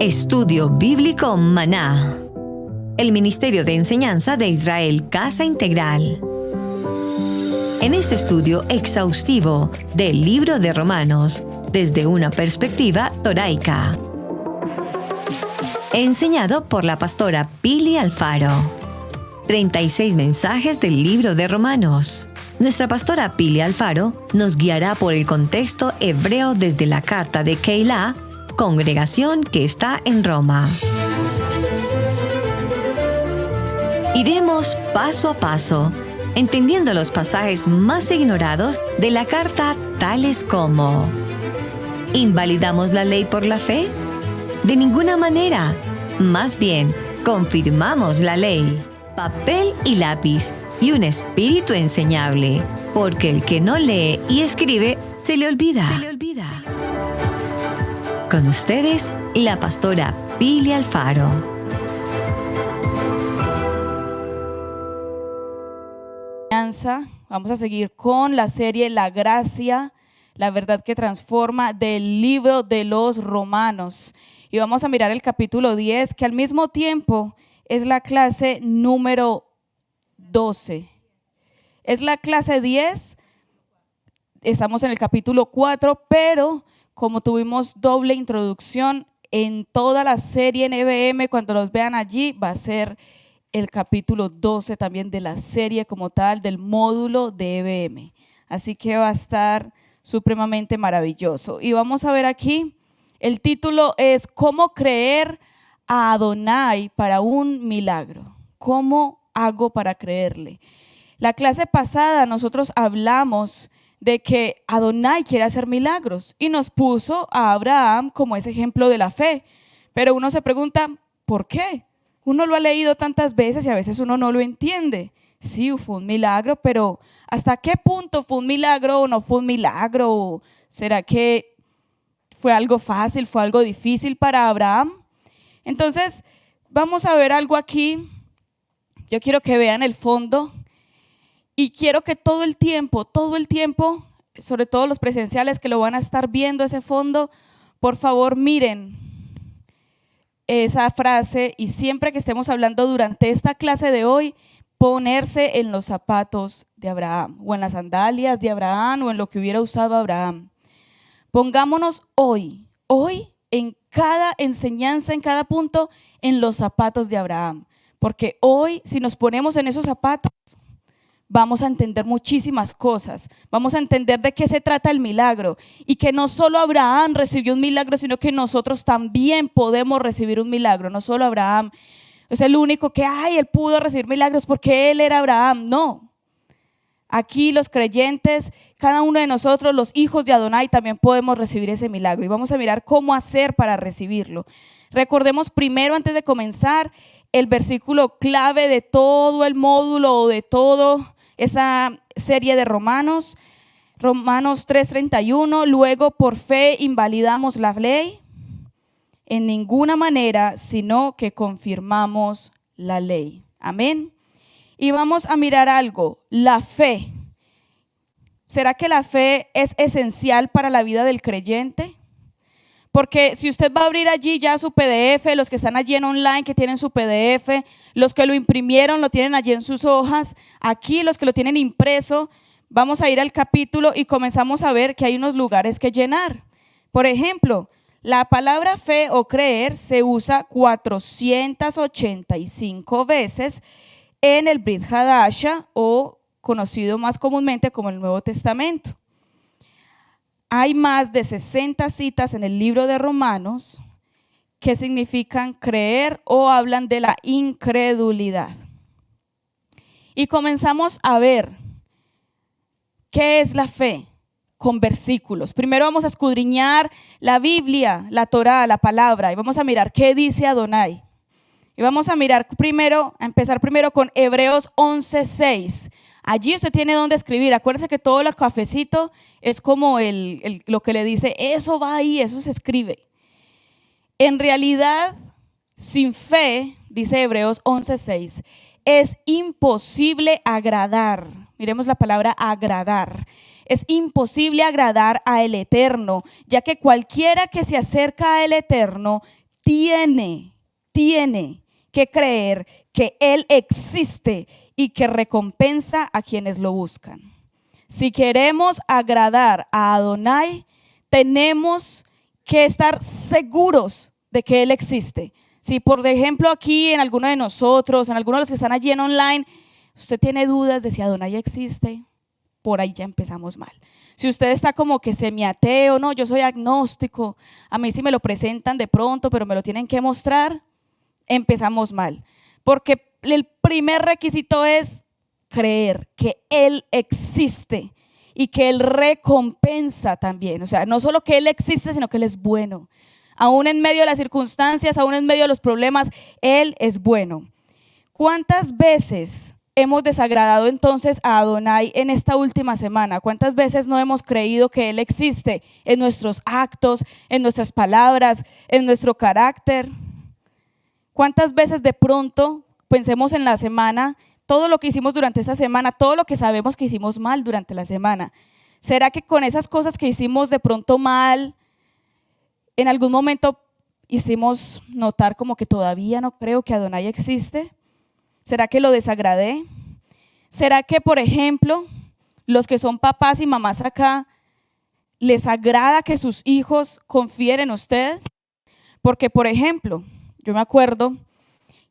Estudio Bíblico Maná. El Ministerio de Enseñanza de Israel Casa Integral. En este estudio exhaustivo del libro de Romanos, desde una perspectiva toraica. Enseñado por la pastora Pili Alfaro. 36 mensajes del libro de Romanos. Nuestra pastora Pili Alfaro nos guiará por el contexto hebreo desde la carta de Keilah, congregación que está en Roma. Iremos paso a paso, entendiendo los pasajes más ignorados de la carta, tales como: ¿invalidamos la ley por la fe? De ninguna manera. Más bien, confirmamos la ley. Papel y lápiz y un espíritu enseñable, porque el que no lee y escribe, se le olvida. Con ustedes, la pastora Pili Alfaro. Vamos a seguir con la serie La Gracia, la verdad que transforma, del libro de los Romanos. Y vamos a mirar el capítulo 10, que al mismo tiempo es la clase número 12. Es la clase 10, estamos en el capítulo 4, pero como tuvimos doble introducción en toda la serie en EBM, cuando los vean allí va a ser el capítulo 12 también de la serie como tal, del módulo de EBM. Así que va a estar supremamente maravilloso. Y vamos a ver aquí, el título es ¿Cómo creer a Adonai para un milagro? ¿Cómo hago para creerle? La clase pasada nosotros hablamos de que Adonai quiere hacer milagros y nos puso a Abraham como ese ejemplo de la fe. Pero uno se pregunta, ¿por qué? Uno lo ha leído tantas veces y a veces uno no lo entiende. Sí, fue un milagro, pero ¿hasta qué punto fue un milagro o no fue un milagro? ¿Será que fue algo fácil, fue algo difícil para Abraham? Entonces, vamos a ver algo aquí. Yo quiero que vean el fondo y quiero que todo el tiempo, sobre todo los presenciales que lo van a estar viendo ese fondo, por favor miren esa frase y siempre que estemos hablando durante esta clase de hoy, ponerse en los zapatos de Abraham o en las sandalias de Abraham o en lo que hubiera usado Abraham. Pongámonos hoy en cada enseñanza, en cada punto, en los zapatos de Abraham. Porque hoy, si nos ponemos en esos zapatos, vamos a entender muchísimas cosas. Vamos a entender de qué se trata el milagro. Y que no solo Abraham recibió un milagro, sino que nosotros también podemos recibir un milagro. No solo Abraham es el único que, él pudo recibir milagros porque él era Abraham. No. Aquí los creyentes, cada uno de nosotros, los hijos de Adonai, también podemos recibir ese milagro. Y vamos a mirar cómo hacer para recibirlo. Recordemos primero, antes de comenzar, el versículo clave de todo el módulo o de toda esa serie de Romanos. Romanos 3:31, luego por fe invalidamos la ley en ninguna manera, sino que confirmamos la ley. Amén. Y vamos a mirar algo, la fe. ¿Será que la fe es esencial para la vida del creyente? Porque si usted va a abrir allí ya su PDF, los que están allí en online que tienen su PDF, los que lo imprimieron lo tienen allí en sus hojas, aquí los que lo tienen impreso, vamos a ir al capítulo y comenzamos a ver que hay unos lugares que llenar. Por ejemplo, la palabra fe o creer se usa 485 veces en el Brit Hadasha, o conocido más comúnmente como el Nuevo Testamento. Hay más de 60 citas en el libro de Romanos que significan creer o hablan de la incredulidad. Y comenzamos a ver qué es la fe con versículos. Primero vamos a escudriñar la Biblia, la Torá, la palabra, y vamos a mirar qué dice Adonai. Y vamos a empezar primero con Hebreos 11:6. Allí usted tiene donde escribir. Acuérdese que todo el cafecito es como lo que le dice, eso va ahí, eso se escribe. En realidad, sin fe, dice Hebreos 11:6, es imposible agradar. Miremos la palabra agradar. Es imposible agradar a el Eterno, ya que cualquiera que se acerca a el Eterno tiene que creer que Él existe y que recompensa a quienes lo buscan. Si queremos agradar a Adonai, tenemos que estar seguros de que Él existe. Si por ejemplo aquí en alguno de nosotros, en algunos de los que están allí en online, usted tiene dudas de si Adonai existe, por ahí ya empezamos mal. Si usted está como que semiateo, no, yo soy agnóstico, a mí sí me lo presentan de pronto, pero me lo tienen que mostrar, empezamos mal. Porque el primer requisito es creer que Él existe y que Él recompensa también. O sea, no solo que Él existe, sino que Él es bueno. Aún en medio de las circunstancias, aún en medio de los problemas, Él es bueno. ¿Cuántas veces hemos desagradado entonces a Adonai en esta última semana? ¿Cuántas veces no hemos creído que Él existe en nuestros actos, en nuestras palabras, en nuestro carácter? ¿Cuántas veces de pronto pensemos en la semana, todo lo que hicimos durante esta semana, todo lo que sabemos que hicimos mal durante la semana? ¿Será que con esas cosas que hicimos de pronto mal, en algún momento hicimos notar como que todavía no creo que Adonai existe? ¿Será que lo desagradé? ¿Será que, por ejemplo, los que son papás y mamás acá, les agrada que sus hijos confíen en ustedes? Porque, por ejemplo, yo me acuerdo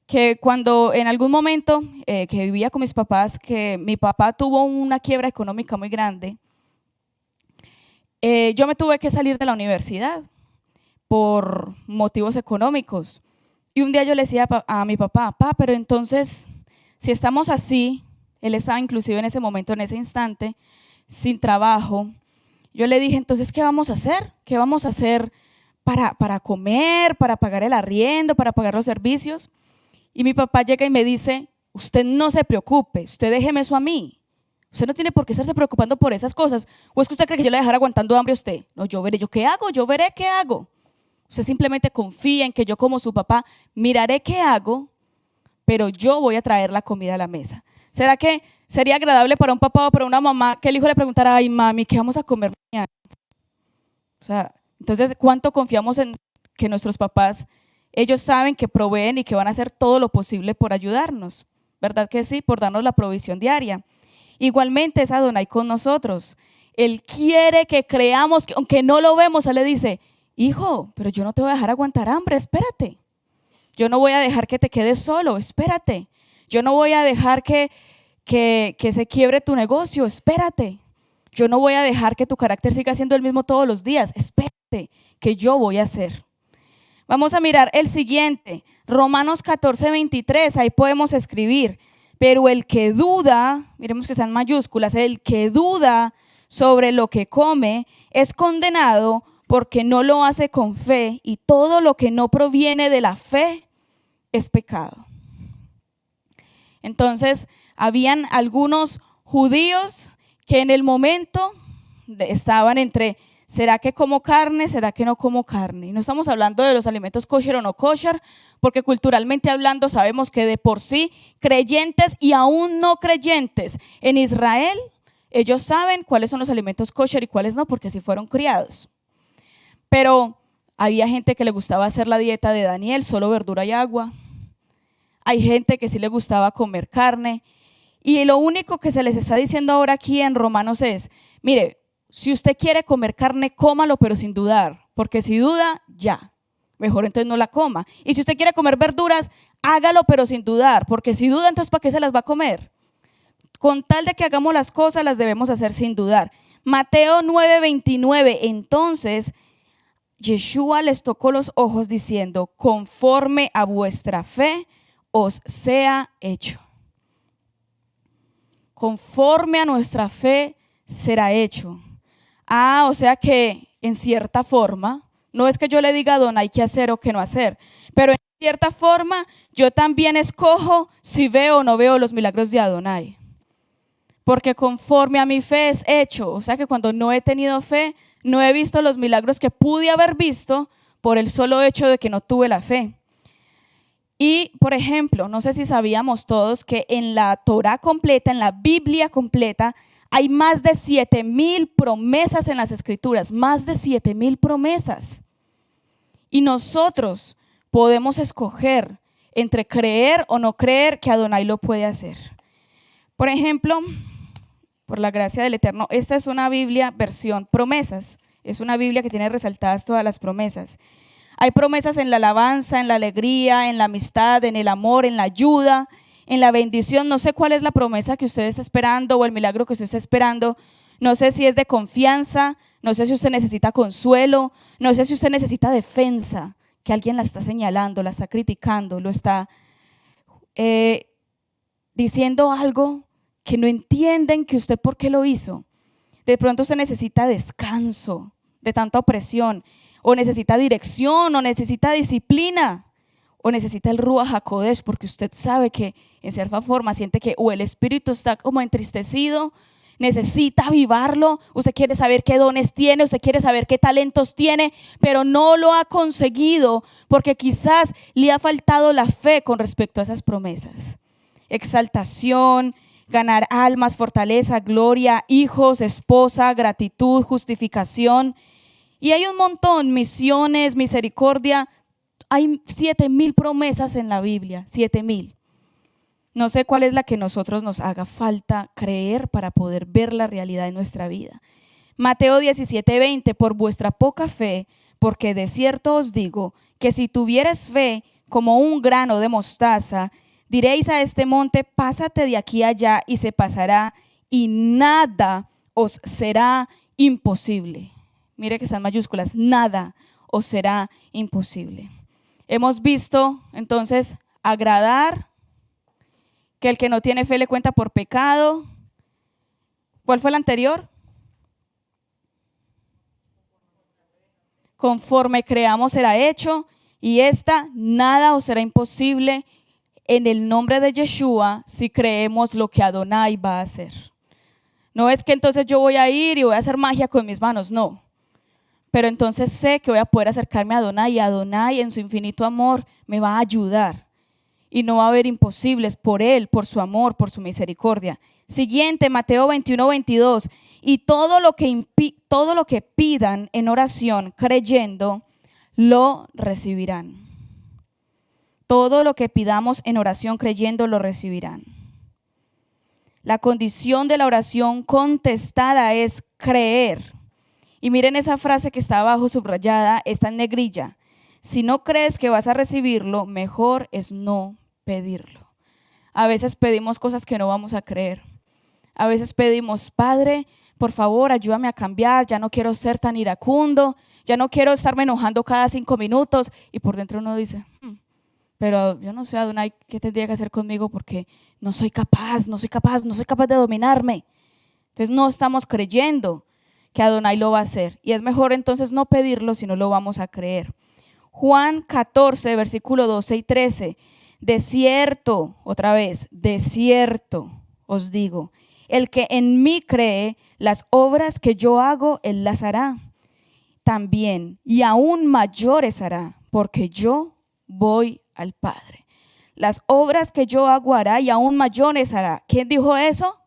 que cuando en algún momento que vivía con mis papás, que mi papá tuvo una quiebra económica muy grande, yo me tuve que salir de la universidad por motivos económicos. Y un día yo le decía a mi papá, pero entonces, si estamos así, él estaba inclusive en ese momento, en ese instante, sin trabajo, yo le dije, entonces, ¿qué vamos a hacer? ¿Qué vamos a hacer para comer, para pagar el arriendo, para pagar los servicios? Y mi papá llega y me dice, usted no se preocupe, usted déjeme eso a mí. Usted no tiene por qué estarse preocupando por esas cosas. ¿O es que usted cree que yo le voy a dejar aguantando hambre a usted? No, yo veré, ¿qué hago? Yo veré qué hago. Usted simplemente confía en que yo como su papá miraré qué hago, pero yo voy a traer la comida a la mesa. ¿Será que sería agradable para un papá o para una mamá que el hijo le preguntara, ay mami, ¿qué vamos a comer mañana? O sea, entonces, ¿cuánto confiamos en que nuestros papás, ellos saben que proveen y que van a hacer todo lo posible por ayudarnos? ¿Verdad que sí? Por darnos la provisión diaria. Igualmente es Adonai con nosotros. Él quiere que creamos, que aunque no lo vemos, Él le dice, hijo, pero yo no te voy a dejar aguantar hambre, espérate. Yo no voy a dejar que te quedes solo, espérate. Yo no voy a dejar que se quiebre tu negocio, espérate. Yo no voy a dejar que tu carácter siga siendo el mismo todos los días, espérate, que yo voy a hacer. Vamos a mirar el siguiente, Romanos 14:23, ahí podemos escribir, pero el que duda, miremos que está en mayúsculas, el que duda sobre lo que come es condenado porque no lo hace con fe, y todo lo que no proviene de la fe es pecado. Entonces, habían algunos judíos que en el momento estaban entre, ¿será que como carne? ¿Será que no como carne? Y no estamos hablando de los alimentos kosher o no kosher, porque culturalmente hablando sabemos que de por sí, creyentes y aún no creyentes en Israel, ellos saben cuáles son los alimentos kosher y cuáles no, porque así fueron criados. Pero había gente que le gustaba hacer la dieta de Daniel, solo verdura y agua. Hay gente que sí le gustaba comer carne. Y lo único que se les está diciendo ahora aquí en Romanos es, mire, si usted quiere comer carne, cómalo, pero sin dudar. Porque si duda, ya, mejor entonces no la coma. Y si usted quiere comer verduras, hágalo, pero sin dudar. Porque si duda, entonces ¿para qué se las va a comer? Con tal de que hagamos las cosas, las debemos hacer sin dudar. Mateo 9:29, entonces Yeshua les tocó los ojos diciendo, conforme a vuestra fe os sea hecho. Conforme a nuestra fe será hecho. O sea que en cierta forma, no es que yo le diga a Adonai qué hacer o qué no hacer, pero en cierta forma yo también escojo si veo o no veo los milagros de Adonai. Porque conforme a mi fe es hecho, o sea que cuando no he tenido fe, no he visto los milagros que pude haber visto por el solo hecho de que no tuve la fe. Y, por ejemplo, no sé si sabíamos todos que en la Torá completa, en la Biblia completa, hay más de 7,000 promesas en las Escrituras, más de 7,000 promesas. Y nosotros podemos escoger entre creer o no creer que Adonai lo puede hacer. Por ejemplo, por la gracia del Eterno, esta es una Biblia versión promesas. Es una Biblia que tiene resaltadas todas las promesas. Hay promesas en la alabanza, en la alegría, en la amistad, en el amor, en la ayuda, en la bendición. No sé cuál es la promesa que usted está esperando o el milagro que usted está esperando. No sé si es de confianza, no sé si usted necesita consuelo, no sé si usted necesita defensa, que alguien la está señalando, la está criticando, lo está diciendo algo que no entienden que usted por qué lo hizo. De pronto usted necesita descanso de tanta opresión, o necesita dirección, o necesita disciplina, o necesita el Ruach HaKodesh, porque usted sabe que en cierta forma siente que o el espíritu está como entristecido, necesita avivarlo, usted quiere saber qué dones tiene, usted quiere saber qué talentos tiene, pero no lo ha conseguido porque quizás le ha faltado la fe con respecto a esas promesas. Exaltación, ganar almas, fortaleza, gloria, hijos, esposa, gratitud, justificación. Y hay un montón, misiones, misericordia. Hay 7,000 promesas en la Biblia, 7,000. No sé cuál es la que nosotros nos haga falta creer para poder ver la realidad de nuestra vida. Mateo 17:20, por vuestra poca fe, porque de cierto os digo que si tuvieres fe como un grano de mostaza, diréis a este monte, pásate de aquí a allá y se pasará y nada os será imposible. Mire que están mayúsculas, nada os será imposible. Hemos visto entonces agradar, que el que no tiene fe le cuenta por pecado. ¿Cuál fue el anterior? Conforme creamos será hecho, y esta nada os será imposible en el nombre de Yeshua si creemos lo que Adonai va a hacer. No es que entonces yo voy a ir y voy a hacer magia con mis manos, no. Pero entonces sé que voy a poder acercarme a Adonai, y Adonai en su infinito amor me va a ayudar. Y no va a haber imposibles por Él, por su amor, por su misericordia. Siguiente, Mateo 21:22. Y todo lo que pidan en oración, creyendo, lo recibirán. Todo lo que pidamos en oración, creyendo, lo recibirán. La condición de la oración contestada es creer. Y miren esa frase que está abajo subrayada, está en negrilla. Si no crees que vas a recibirlo, mejor es no pedirlo. A veces pedimos cosas que no vamos a creer. A veces pedimos, Padre, por favor, ayúdame a cambiar, ya no quiero ser tan iracundo, ya no quiero estarme enojando cada 5 minutos. Y por dentro uno dice, pero yo no sé, Adonai, ¿qué tendría que hacer conmigo? Porque no soy capaz de dominarme. Entonces no estamos creyendo que Adonai lo va a hacer. Y es mejor entonces no pedirlo si no lo vamos a creer. Juan 14, versículo 12 y 13. De cierto, otra vez, de cierto os digo, el que en mí cree, las obras que yo hago, él las hará también, y aún mayores hará, porque yo voy al Padre. Las obras que yo hago hará y aún mayores hará. ¿Quién dijo eso?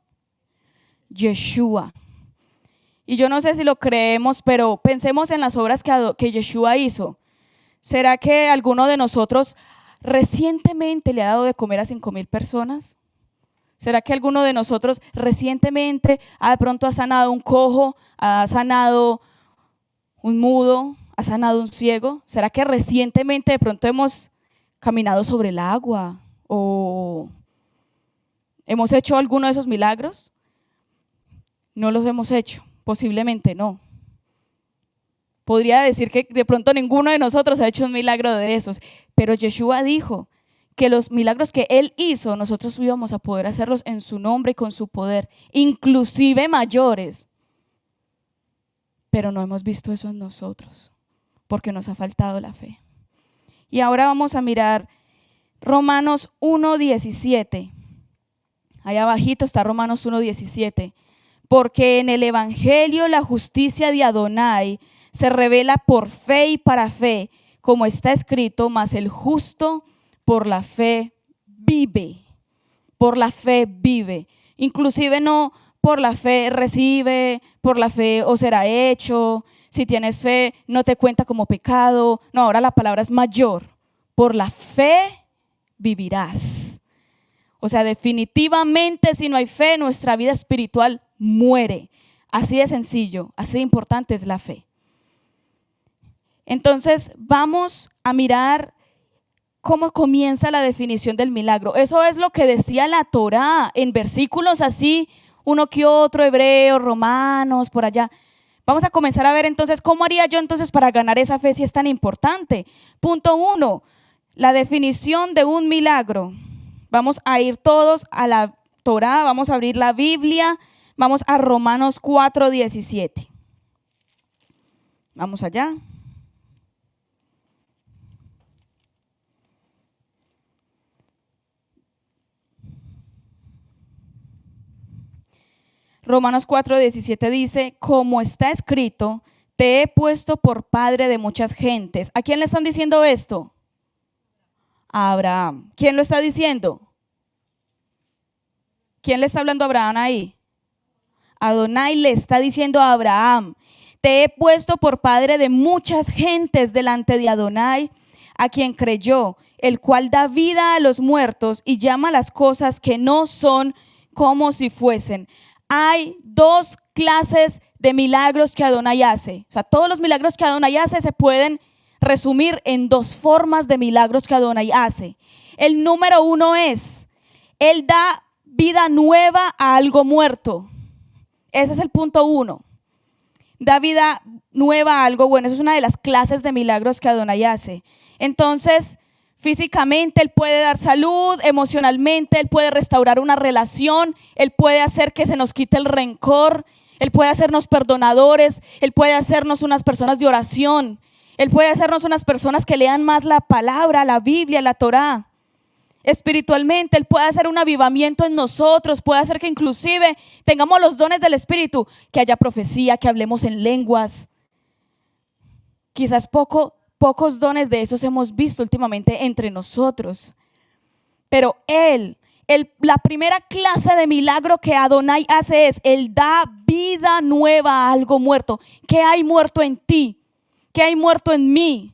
Yeshua. Y yo no sé si lo creemos, pero pensemos en las obras que Yeshua hizo. ¿Será que alguno de nosotros recientemente le ha dado de comer a 5,000 personas? ¿Será que alguno de nosotros recientemente de pronto ha sanado un cojo, ha sanado un mudo, ha sanado un ciego? ¿Será que recientemente de pronto hemos caminado sobre el agua o hemos hecho alguno de esos milagros? No los hemos hecho, posiblemente no. Podría decir que de pronto ninguno de nosotros ha hecho un milagro de esos, pero Yeshua dijo que los milagros que Él hizo, nosotros íbamos a poder hacerlos en su nombre y con su poder, inclusive mayores. Pero no hemos visto eso en nosotros, porque nos ha faltado la fe. Y ahora vamos a mirar Romanos 1:17. Ahí abajito está Romanos 1:17. Porque en el Evangelio la justicia de Adonai se revela por fe y para fe, como está escrito, mas el justo por la fe vive. Por la fe vive. Inclusive no por la fe recibe, por la fe os será hecho. Si tienes fe no te cuenta como pecado. No, ahora la palabra es mayor. por la fe vivirás. O sea, definitivamente si no hay fe, nuestra vida espiritual muere. Así de sencillo, así de importante es la fe. Entonces vamos a mirar cómo comienza la definición del milagro. Eso es lo que decía la Torá en versículos así, uno que otro, Hebreos, Romanos, por allá. Vamos a comenzar a ver entonces cómo haría yo entonces para ganar esa fe si es tan importante. Punto 1, la definición de un milagro. Vamos a ir todos a la Torá, vamos a abrir la Biblia, vamos a Romanos 4:17. Vamos allá. Romanos 4:17 dice, como está escrito, te he puesto por padre de muchas gentes. ¿A quién le están diciendo esto? A Abraham. ¿Quién lo está diciendo? ¿Quién le está hablando a Abraham ahí? Adonai le está diciendo a Abraham, te he puesto por padre de muchas gentes delante de Adonai, a quien creyó, el cual da vida a los muertos y llama las cosas que no son como si fuesen. Hay dos clases de milagros que Adonai hace. O sea, todos los milagros que Adonai hace se pueden resumir en dos formas de milagros que Adonai hace. El número 1 es, Él da vida nueva a algo muerto. Ese es el punto 1. Da vida nueva a algo bueno. Esa es una de las clases de milagros que Adonai hace. Entonces, físicamente Él puede dar salud, emocionalmente Él puede restaurar una relación, Él puede hacer que se nos quite el rencor, Él puede hacernos perdonadores, Él puede hacernos unas personas de oración, Él puede hacernos unas personas que lean más la palabra, la Biblia, la Torá. Espiritualmente Él puede hacer un avivamiento en nosotros, puede hacer que inclusive tengamos los dones del Espíritu, que haya profecía, que hablemos en lenguas. Quizás pocos dones de esos hemos visto últimamente entre nosotros. Pero la primera clase de milagro que Adonai hace es, Él da vida nueva a algo muerto. ¿Qué hay muerto en ti? ¿Qué hay muerto en mí?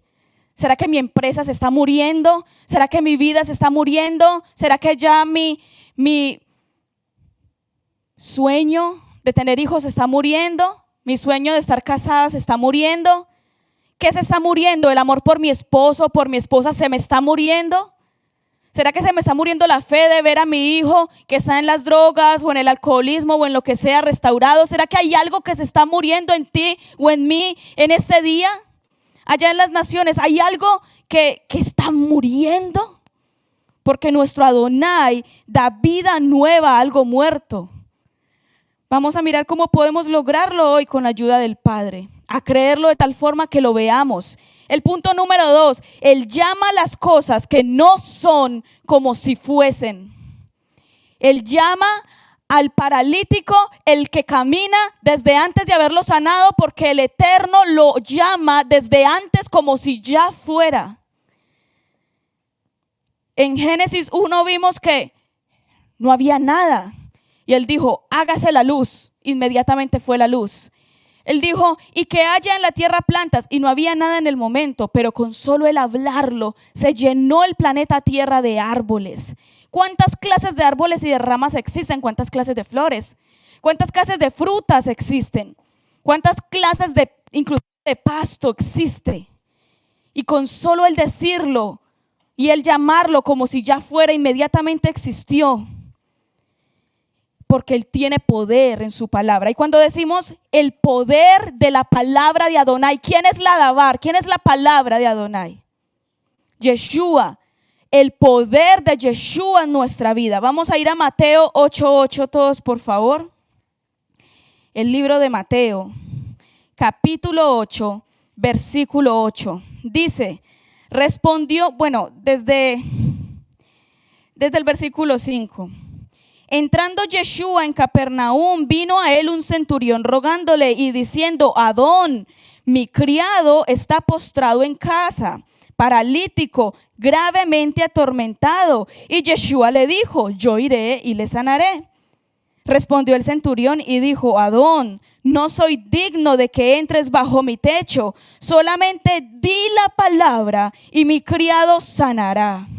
¿Será que mi empresa se está muriendo? ¿Será que mi vida se está muriendo? ¿Será que ya mi sueño de tener hijos se está muriendo? ¿Mi sueño de estar casada se está muriendo? ¿Qué se está muriendo? ¿El amor por mi esposo, por mi esposa se me está muriendo? ¿Será que se me está muriendo la fe de ver a mi hijo que está en las drogas o en el alcoholismo o en lo que sea restaurado? ¿Será que hay algo que se está muriendo en ti o en mí en este día? Allá en las naciones, ¿hay algo que está muriendo? Porque nuestro Adonai da vida nueva a algo muerto. Vamos a mirar cómo podemos lograrlo hoy con la ayuda del Padre, a creerlo de tal forma que lo veamos. El punto número 2, Él llama las cosas que no son como si fuesen. Él llama al paralítico, el que camina desde antes de haberlo sanado, porque el Eterno lo llama desde antes como si ya fuera. En Génesis 1 vimos que no había nada y Él dijo, hágase la luz. Inmediatamente fue la luz. Él dijo, y que haya en la tierra plantas, y no había nada en el momento, pero con solo el hablarlo se llenó el planeta Tierra de árboles. ¿Cuántas clases de árboles y de ramas existen? ¿Cuántas clases de flores? ¿Cuántas clases de frutas existen? ¿Cuántas clases de inclusive de pasto existe? Y con solo el decirlo y el llamarlo como si ya fuera, inmediatamente existió. Porque Él tiene poder en su palabra. Y cuando decimos el poder de la palabra de Adonai, ¿quién es la Dabar? ¿Quién es la palabra de Adonai? Yeshua. El poder de Yeshua en nuestra vida. Vamos a ir a Mateo 8:8 todos, por favor. El libro de Mateo, capítulo 8, versículo 8. Dice, respondió, desde el versículo 5. Entrando Yeshua en Capernaum, vino a él un centurión rogándole y diciendo, Adón, mi criado está postrado en casa, paralítico, gravemente atormentado. Y Yeshua le dijo, yo iré y le sanaré. Respondió el centurión y dijo: Adón, no soy digno de que entres bajo mi techo. Solamente di la palabra y mi criado sanará.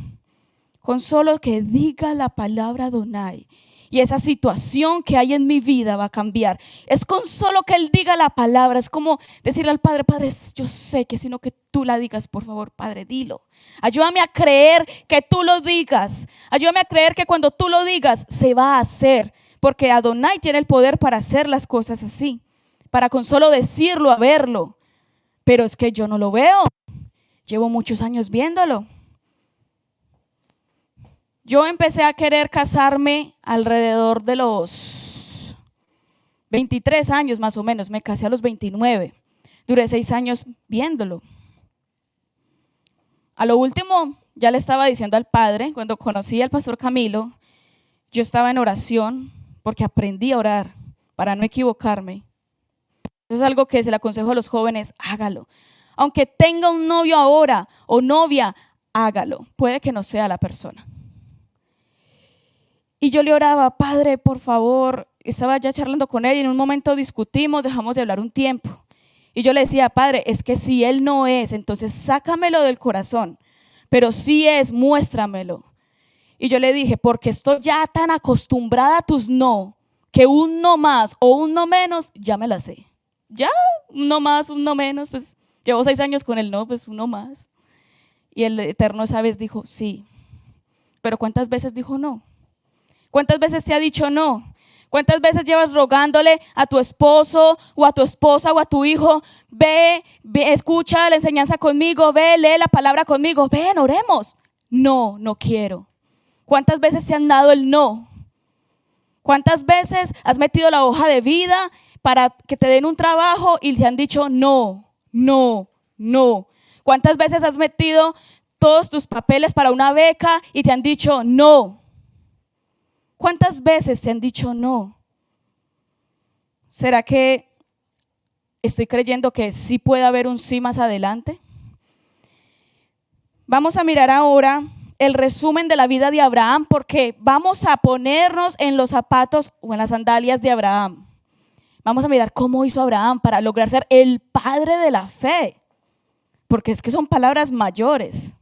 Con solo que diga la palabra Adonai, y esa situación que hay en mi vida va a cambiar. Es con solo que Él diga la palabra. Es como decirle al Padre: Padre, yo sé que sino que tú la digas, por favor, Padre, dilo. Ayúdame a creer que tú lo digas. Ayúdame a creer que cuando tú lo digas, se va a hacer. Porque Adonai tiene el poder para hacer las cosas así. Para con solo decirlo, a verlo. Pero es que yo no lo veo. Llevo muchos años viéndolo. Yo empecé a querer casarme alrededor de los 23 años más o menos. Me casé a los 29. Duré 6 años viéndolo. A lo último, ya le estaba diciendo al Padre, cuando conocí al pastor Camilo, yo estaba en oración porque aprendí a orar para no equivocarme. Eso es algo que se le aconsejo a los jóvenes: hágalo. Aunque tenga un novio ahora o novia, hágalo. Puede que no sea la persona. Y yo le oraba: Padre, por favor. Estaba ya charlando con él y en un momento discutimos, dejamos de hablar un tiempo. Y yo le decía: Padre, es que si él no es, entonces sácamelo del corazón. Pero si es, muéstramelo. Y yo le dije: porque estoy ya tan acostumbrada a tus no, que un no más o un no menos, ya me la sé. Ya, un no más, un no menos, pues llevo 6 años con el no, pues uno más. Y el Eterno esa vez dijo: sí. Pero ¿cuántas veces dijo no? ¿Cuántas veces te ha dicho no? ¿Cuántas veces llevas rogándole a tu esposo o a tu esposa o a tu hijo: ve, escucha la enseñanza conmigo, ve, lee la palabra conmigo, ven, oremos? No, no quiero. ¿Cuántas veces te han dado el no? ¿Cuántas veces has metido la hoja de vida para que te den un trabajo y te han dicho no, no, no? ¿Cuántas veces has metido todos tus papeles para una beca y te han dicho no? ¿Cuántas veces te han dicho no? ¿Será que estoy creyendo que sí puede haber un sí más adelante? Vamos a mirar ahora el resumen de la vida de Abraham, porque vamos a ponernos en los zapatos o en las sandalias de Abraham. Vamos a mirar cómo hizo Abraham para lograr ser el padre de la fe, porque es que son palabras mayores.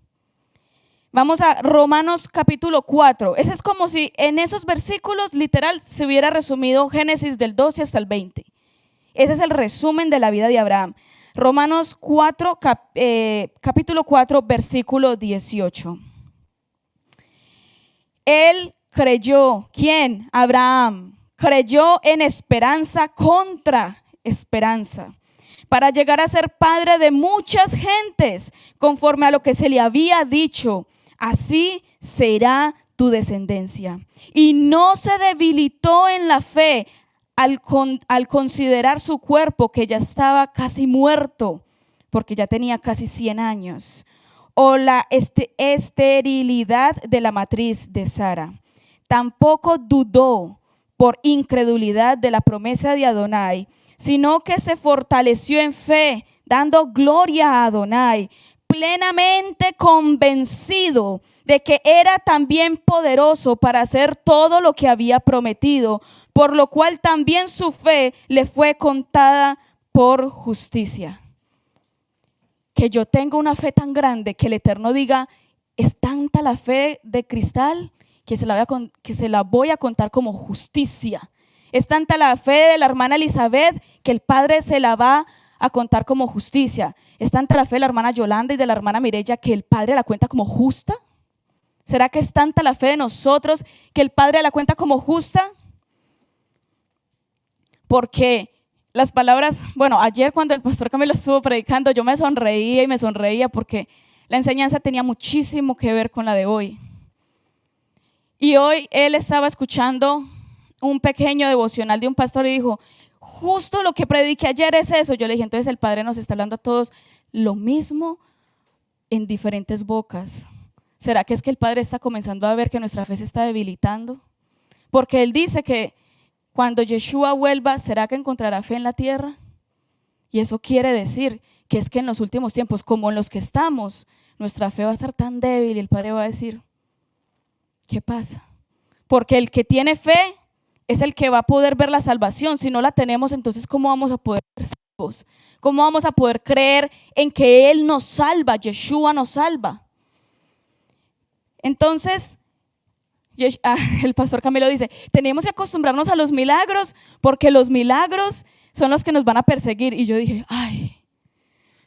Vamos a Romanos capítulo 4. Ese es como si en esos versículos literal se hubiera resumido Génesis del 12 hasta el 20. Ese es el resumen de la vida de Abraham. Romanos 4, capítulo 4, versículo 18. Él creyó, ¿quién? Abraham. Creyó en esperanza contra esperanza, para llegar a ser padre de muchas gentes, conforme a lo que se le había dicho: así será tu descendencia. Y no se debilitó en la fe al considerar su cuerpo, que ya estaba casi muerto, porque ya tenía casi 100 años, o la esterilidad de la matriz de Sara. Tampoco dudó por incredulidad de la promesa de Adonai, sino que se fortaleció en fe, dando gloria a Adonai, plenamente convencido de que era también poderoso para hacer todo lo que había prometido, por lo cual también su fe le fue contada por justicia. Que yo tengo una fe tan grande que el Eterno diga: es tanta la fe de Cristal que se la voy a contar como justicia. Es tanta la fe de la hermana Elizabeth que el Padre se la va a contar como justicia. Es tanta la fe de la hermana Yolanda y de la hermana Mireya que el Padre la cuenta como justa. ¿Será que es tanta la fe de nosotros que el Padre la cuenta como justa? Porque las palabras, ayer cuando el pastor Camilo estuvo predicando, yo me sonreía porque la enseñanza tenía muchísimo que ver con la de hoy. Y hoy él estaba escuchando un pequeño devocional de un pastor y dijo: justo lo que prediqué ayer es eso. Yo le dije: entonces el Padre nos está hablando a todos lo mismo en diferentes bocas. ¿Será que es que el Padre está comenzando a ver que nuestra fe se está debilitando? Porque Él dice que cuando Yeshua vuelva, ¿será que encontrará fe en la tierra? Y eso quiere decir que es que en los últimos tiempos, como en los que estamos, nuestra fe va a estar tan débil y el Padre va a decir: ¿qué pasa? Porque el que tiene fe es el que va a poder ver la salvación. Si no la tenemos, entonces ¿cómo vamos a poder ser salvos? ¿Cómo vamos a poder creer en que Él nos salva? Yeshua nos salva. Entonces, el pastor Camilo dice, tenemos que acostumbrarnos a los milagros porque los milagros son los que nos van a perseguir. Y yo dije, ay,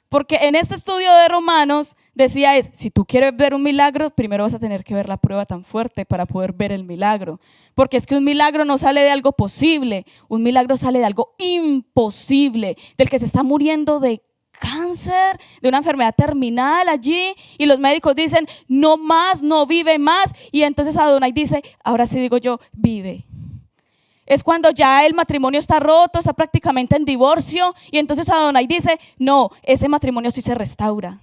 porque en este estudio de Romanos decía si tú quieres ver un milagro, primero vas a tener que ver la prueba tan fuerte para poder ver el milagro. Porque es que un milagro no sale de algo posible, un milagro sale de algo imposible, del que se está muriendo de cáncer, de una enfermedad terminal allí, y los médicos dicen, no más, no vive más, y entonces Adonai dice, ahora sí digo yo, vive. Es cuando ya el matrimonio está roto, está prácticamente en divorcio, y entonces Adonai dice, no, ese matrimonio sí se restaura.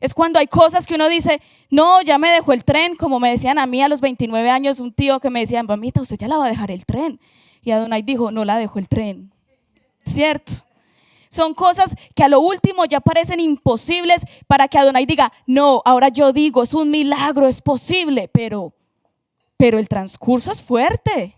Es cuando hay cosas que uno dice, no, ya me dejó el tren, como me decían a mí a los 29 años, un tío que me decía, mamita, usted ya la va a dejar el tren. Y Adonai dijo, no la dejó el tren. ¿Cierto? Son cosas que a lo último ya parecen imposibles para que Adonai diga, no, ahora yo digo, es un milagro, es posible, pero el transcurso es fuerte.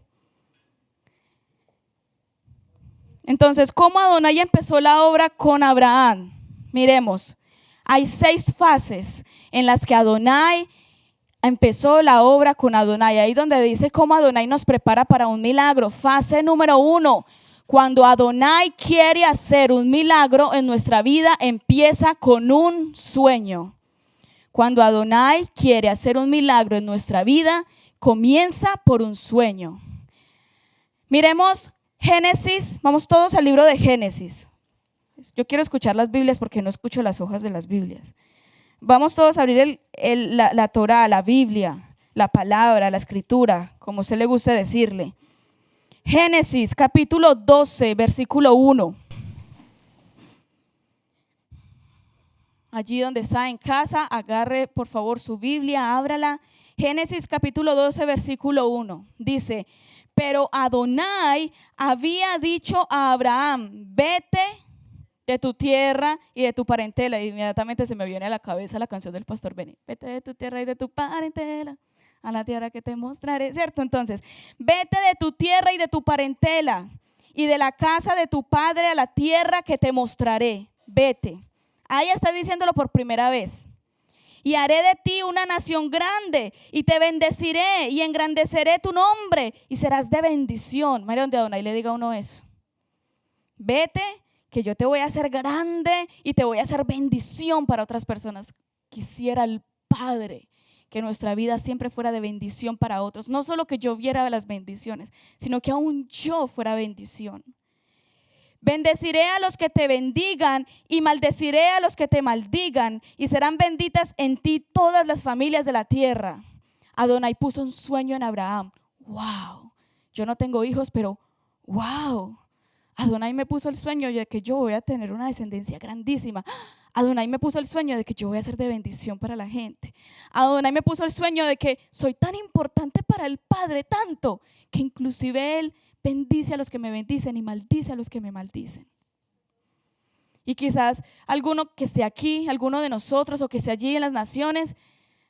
Entonces, ¿cómo Adonai empezó la obra con Abraham? Miremos, hay 6 fases en las que Adonai empezó la obra con Adonai. Ahí donde dice cómo Adonai nos prepara para un milagro. Fase número 1, cuando Adonai quiere hacer un milagro en nuestra vida, empieza con un sueño. Cuando Adonai quiere hacer un milagro en nuestra vida, comienza por un sueño. Miremos Génesis, vamos todos al libro de Génesis. Yo quiero escuchar las Biblias porque no escucho las hojas de las Biblias. Vamos todos a abrir la Torá, la Biblia, la palabra, la escritura, como a usted le guste decirle. Génesis capítulo 12, versículo 1. Allí donde está en casa, agarre por favor su Biblia, ábrala. Génesis capítulo 12, versículo 1. Dice, pero Adonai había dicho a Abraham, vete de tu tierra y de tu parentela. Y inmediatamente se me viene a la cabeza la canción del pastor Benny. Vete de tu tierra y de tu parentela a la tierra que te mostraré, ¿cierto? Entonces, vete de tu tierra y de tu parentela y de la casa de tu padre a la tierra que te mostraré. Vete. Ahí está diciéndolo por primera vez. Y haré de ti una nación grande y te bendeciré y engrandeceré tu nombre y serás de bendición. Mire donde Adonai le diga a uno eso. Vete, que yo te voy a hacer grande y te voy a hacer bendición para otras personas. Quisiera el Padre que nuestra vida siempre fuera de bendición para otros. No solo que yo viera las bendiciones, sino que aún yo fuera bendición. Bendeciré a los que te bendigan y maldeciré a los que te maldigan, y serán benditas en ti todas las familias de la tierra. Adonai puso un sueño en Abraham. Wow, yo no tengo hijos, pero wow, Adonai me puso el sueño de que yo voy a tener una descendencia grandísima. Adonai me puso el sueño de que yo voy a ser de bendición para la gente. Adonai me puso el sueño de que soy tan importante para el Padre, tanto que inclusive Él bendice a los que me bendicen y maldice a los que me maldicen. Y quizás alguno que esté aquí, alguno de nosotros o que esté allí en las naciones,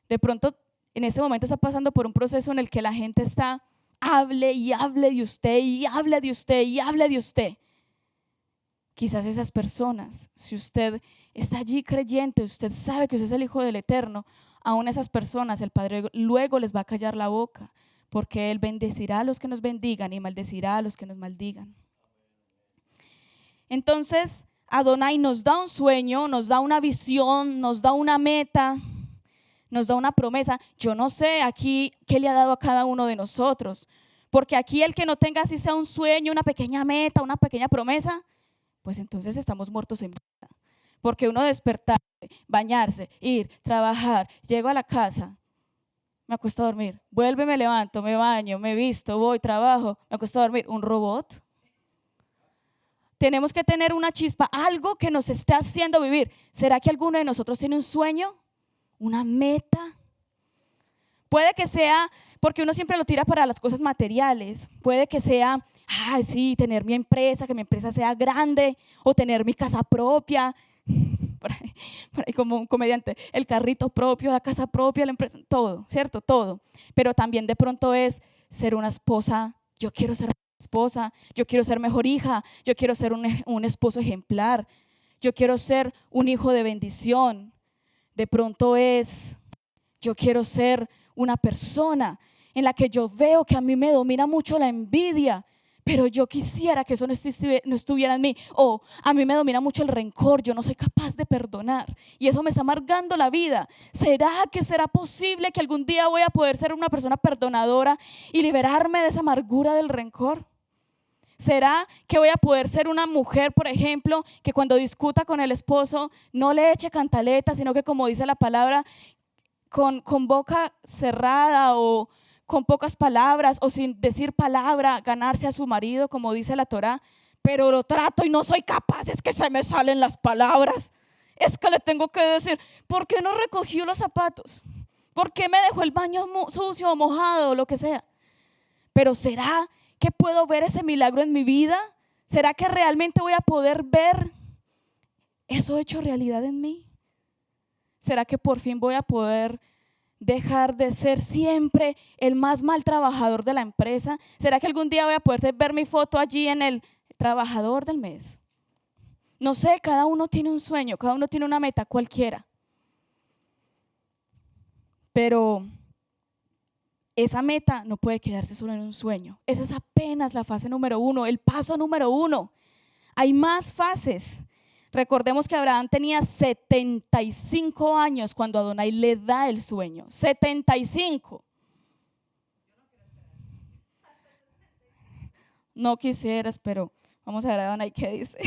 de pronto en este momento está pasando por un proceso en el que la gente está, hable y hable de usted y hable de usted y hable de usted. Quizás esas personas, si usted está allí creyente, usted sabe que usted es el Hijo del Eterno, aún esas personas el Padre luego les va a callar la boca, porque Él bendecirá a los que nos bendigan y maldecirá a los que nos maldigan. Entonces Adonai nos da un sueño, nos da una visión, nos da una meta, nos da una promesa. Yo no sé aquí qué le ha dado a cada uno de nosotros, porque aquí el que no tenga así sea un sueño, una pequeña meta, una pequeña promesa, pues entonces estamos muertos en vida. Porque uno despertarse, bañarse, ir, trabajar, llego a la casa, me acuesto a dormir, vuelvo y me levanto, me baño, me visto, voy, trabajo, me acuesto a dormir. ¿Un robot? Tenemos que tener una chispa, algo que nos esté haciendo vivir. ¿Será que alguno de nosotros tiene un sueño? ¿Una meta? Puede que sea, porque uno siempre lo tira para las cosas materiales. Puede que sea, sí, tener mi empresa, que mi empresa sea grande, o tener mi casa propia. Por ahí como un comediante, el carrito propio, la casa propia, la empresa, todo, ¿cierto? Todo. Pero también de pronto es ser una esposa Yo quiero ser mejor esposa, yo quiero ser mejor hija, yo quiero ser un esposo ejemplar, yo quiero ser un hijo de bendición. De pronto yo quiero ser una persona en la que yo veo que a mí me domina mucho la envidia, pero yo quisiera que eso no estuviera en mí. O a mí me domina mucho el rencor, yo no soy capaz de perdonar y eso me está amargando la vida. ¿Será posible que algún día voy a poder ser una persona perdonadora y liberarme de esa amargura del rencor? ¿Será que voy a poder ser una mujer, por ejemplo, que cuando discuta con el esposo no le eche cantaleta, sino que, como dice la palabra, con boca cerrada o con pocas palabras o sin decir palabra, ganarse a su marido, como dice la Torá? Pero lo trato y no soy capaz, es que se me salen las palabras, es que le tengo que decir, ¿por qué no recogió los zapatos? ¿Por qué me dejó el baño sucio o mojado o lo que sea? Pero ¿será que puedo ver ese milagro en mi vida? ¿Será que realmente voy a poder ver eso hecho realidad en mí? ¿Será que por fin voy a poder dejar de ser siempre el más mal trabajador de la empresa? ¿Será que algún día voy a poder ver mi foto allí en el trabajador del mes? No sé, cada uno tiene un sueño, cada uno tiene una meta, cualquiera. Pero esa meta no puede quedarse solo en un sueño. Esa es apenas la fase número 1, el paso número 1. Hay más fases. Recordemos que Abraham tenía 75 años cuando Adonai le da el sueño. 75. No quisieras, pero vamos a ver a Adonai qué dice.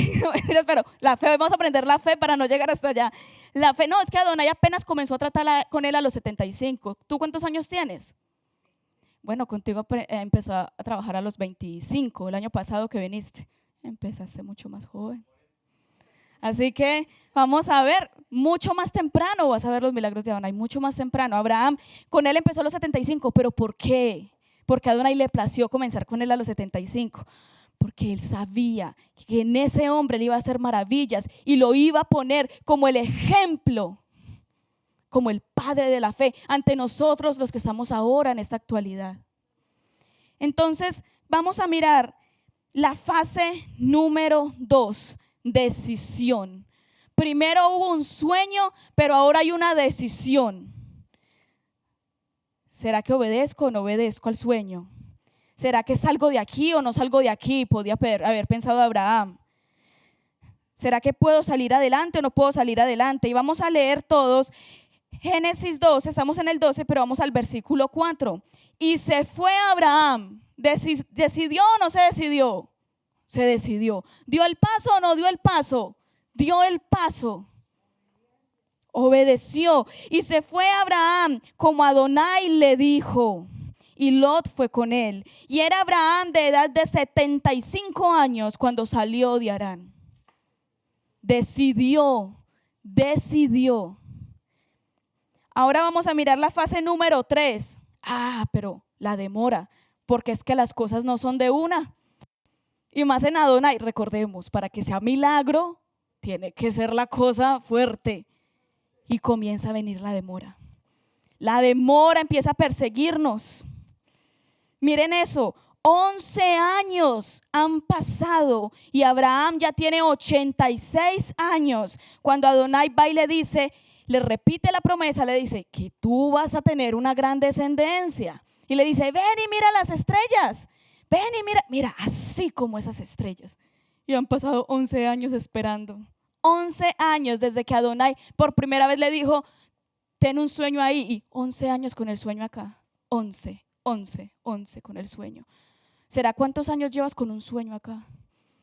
Pero la fe, vamos a aprender la fe para no llegar hasta allá. La fe, no, es que Adonai apenas comenzó a tratar con él a los 75. ¿Tú cuántos años tienes? Bueno, contigo empezó a trabajar a los 25, el año pasado que viniste. Empezaste mucho más joven. Así que vamos a ver, mucho más temprano vas a ver los milagros de Adonai, mucho más temprano. Abraham, con él empezó a los 75, ¿pero por qué? Porque a Adonai le plació comenzar con él a los 75. Porque él sabía que en ese hombre le iba a hacer maravillas y lo iba a poner como el ejemplo, como el padre de la fe ante nosotros los que estamos ahora en esta actualidad. Entonces vamos a mirar la fase número 2, decisión. Primero hubo un sueño, pero ahora hay una decisión. ¿Será que obedezco o no obedezco al sueño? ¿Será que salgo de aquí o no salgo de aquí? Podía haber pensado Abraham. ¿Será que puedo salir adelante o no puedo salir adelante? Y vamos a leer todos Génesis 12, estamos en el 12, pero vamos al versículo 4. Y se fue Abraham. ¿Decidió o no se decidió? Se decidió. ¿Dio el paso o no dio el paso? Dio el paso. Obedeció. Y se fue Abraham como Adonai le dijo. Y Lot fue con él. Y era Abraham de edad de 75 años cuando salió de Harán. Decidió. Ahora vamos a mirar la fase número 3. Pero la demora, porque es que las cosas no son de una. Y más en Adonai, recordemos, para que sea milagro, tiene que ser la cosa fuerte. Y comienza a venir la demora. La demora empieza a perseguirnos. Miren eso, 11 años han pasado y Abraham ya tiene 86 años. Cuando Adonai va y le dice, le repite la promesa, le dice que tú vas a tener una gran descendencia. Y le dice, ven y mira las estrellas. Ven y mira así como esas estrellas. Y han pasado 11 años esperando. 11 años desde que Adonai por primera vez le dijo, ten un sueño ahí. Y 11 años con el sueño acá. 11 con el sueño. ¿Será cuántos años llevas con un sueño acá?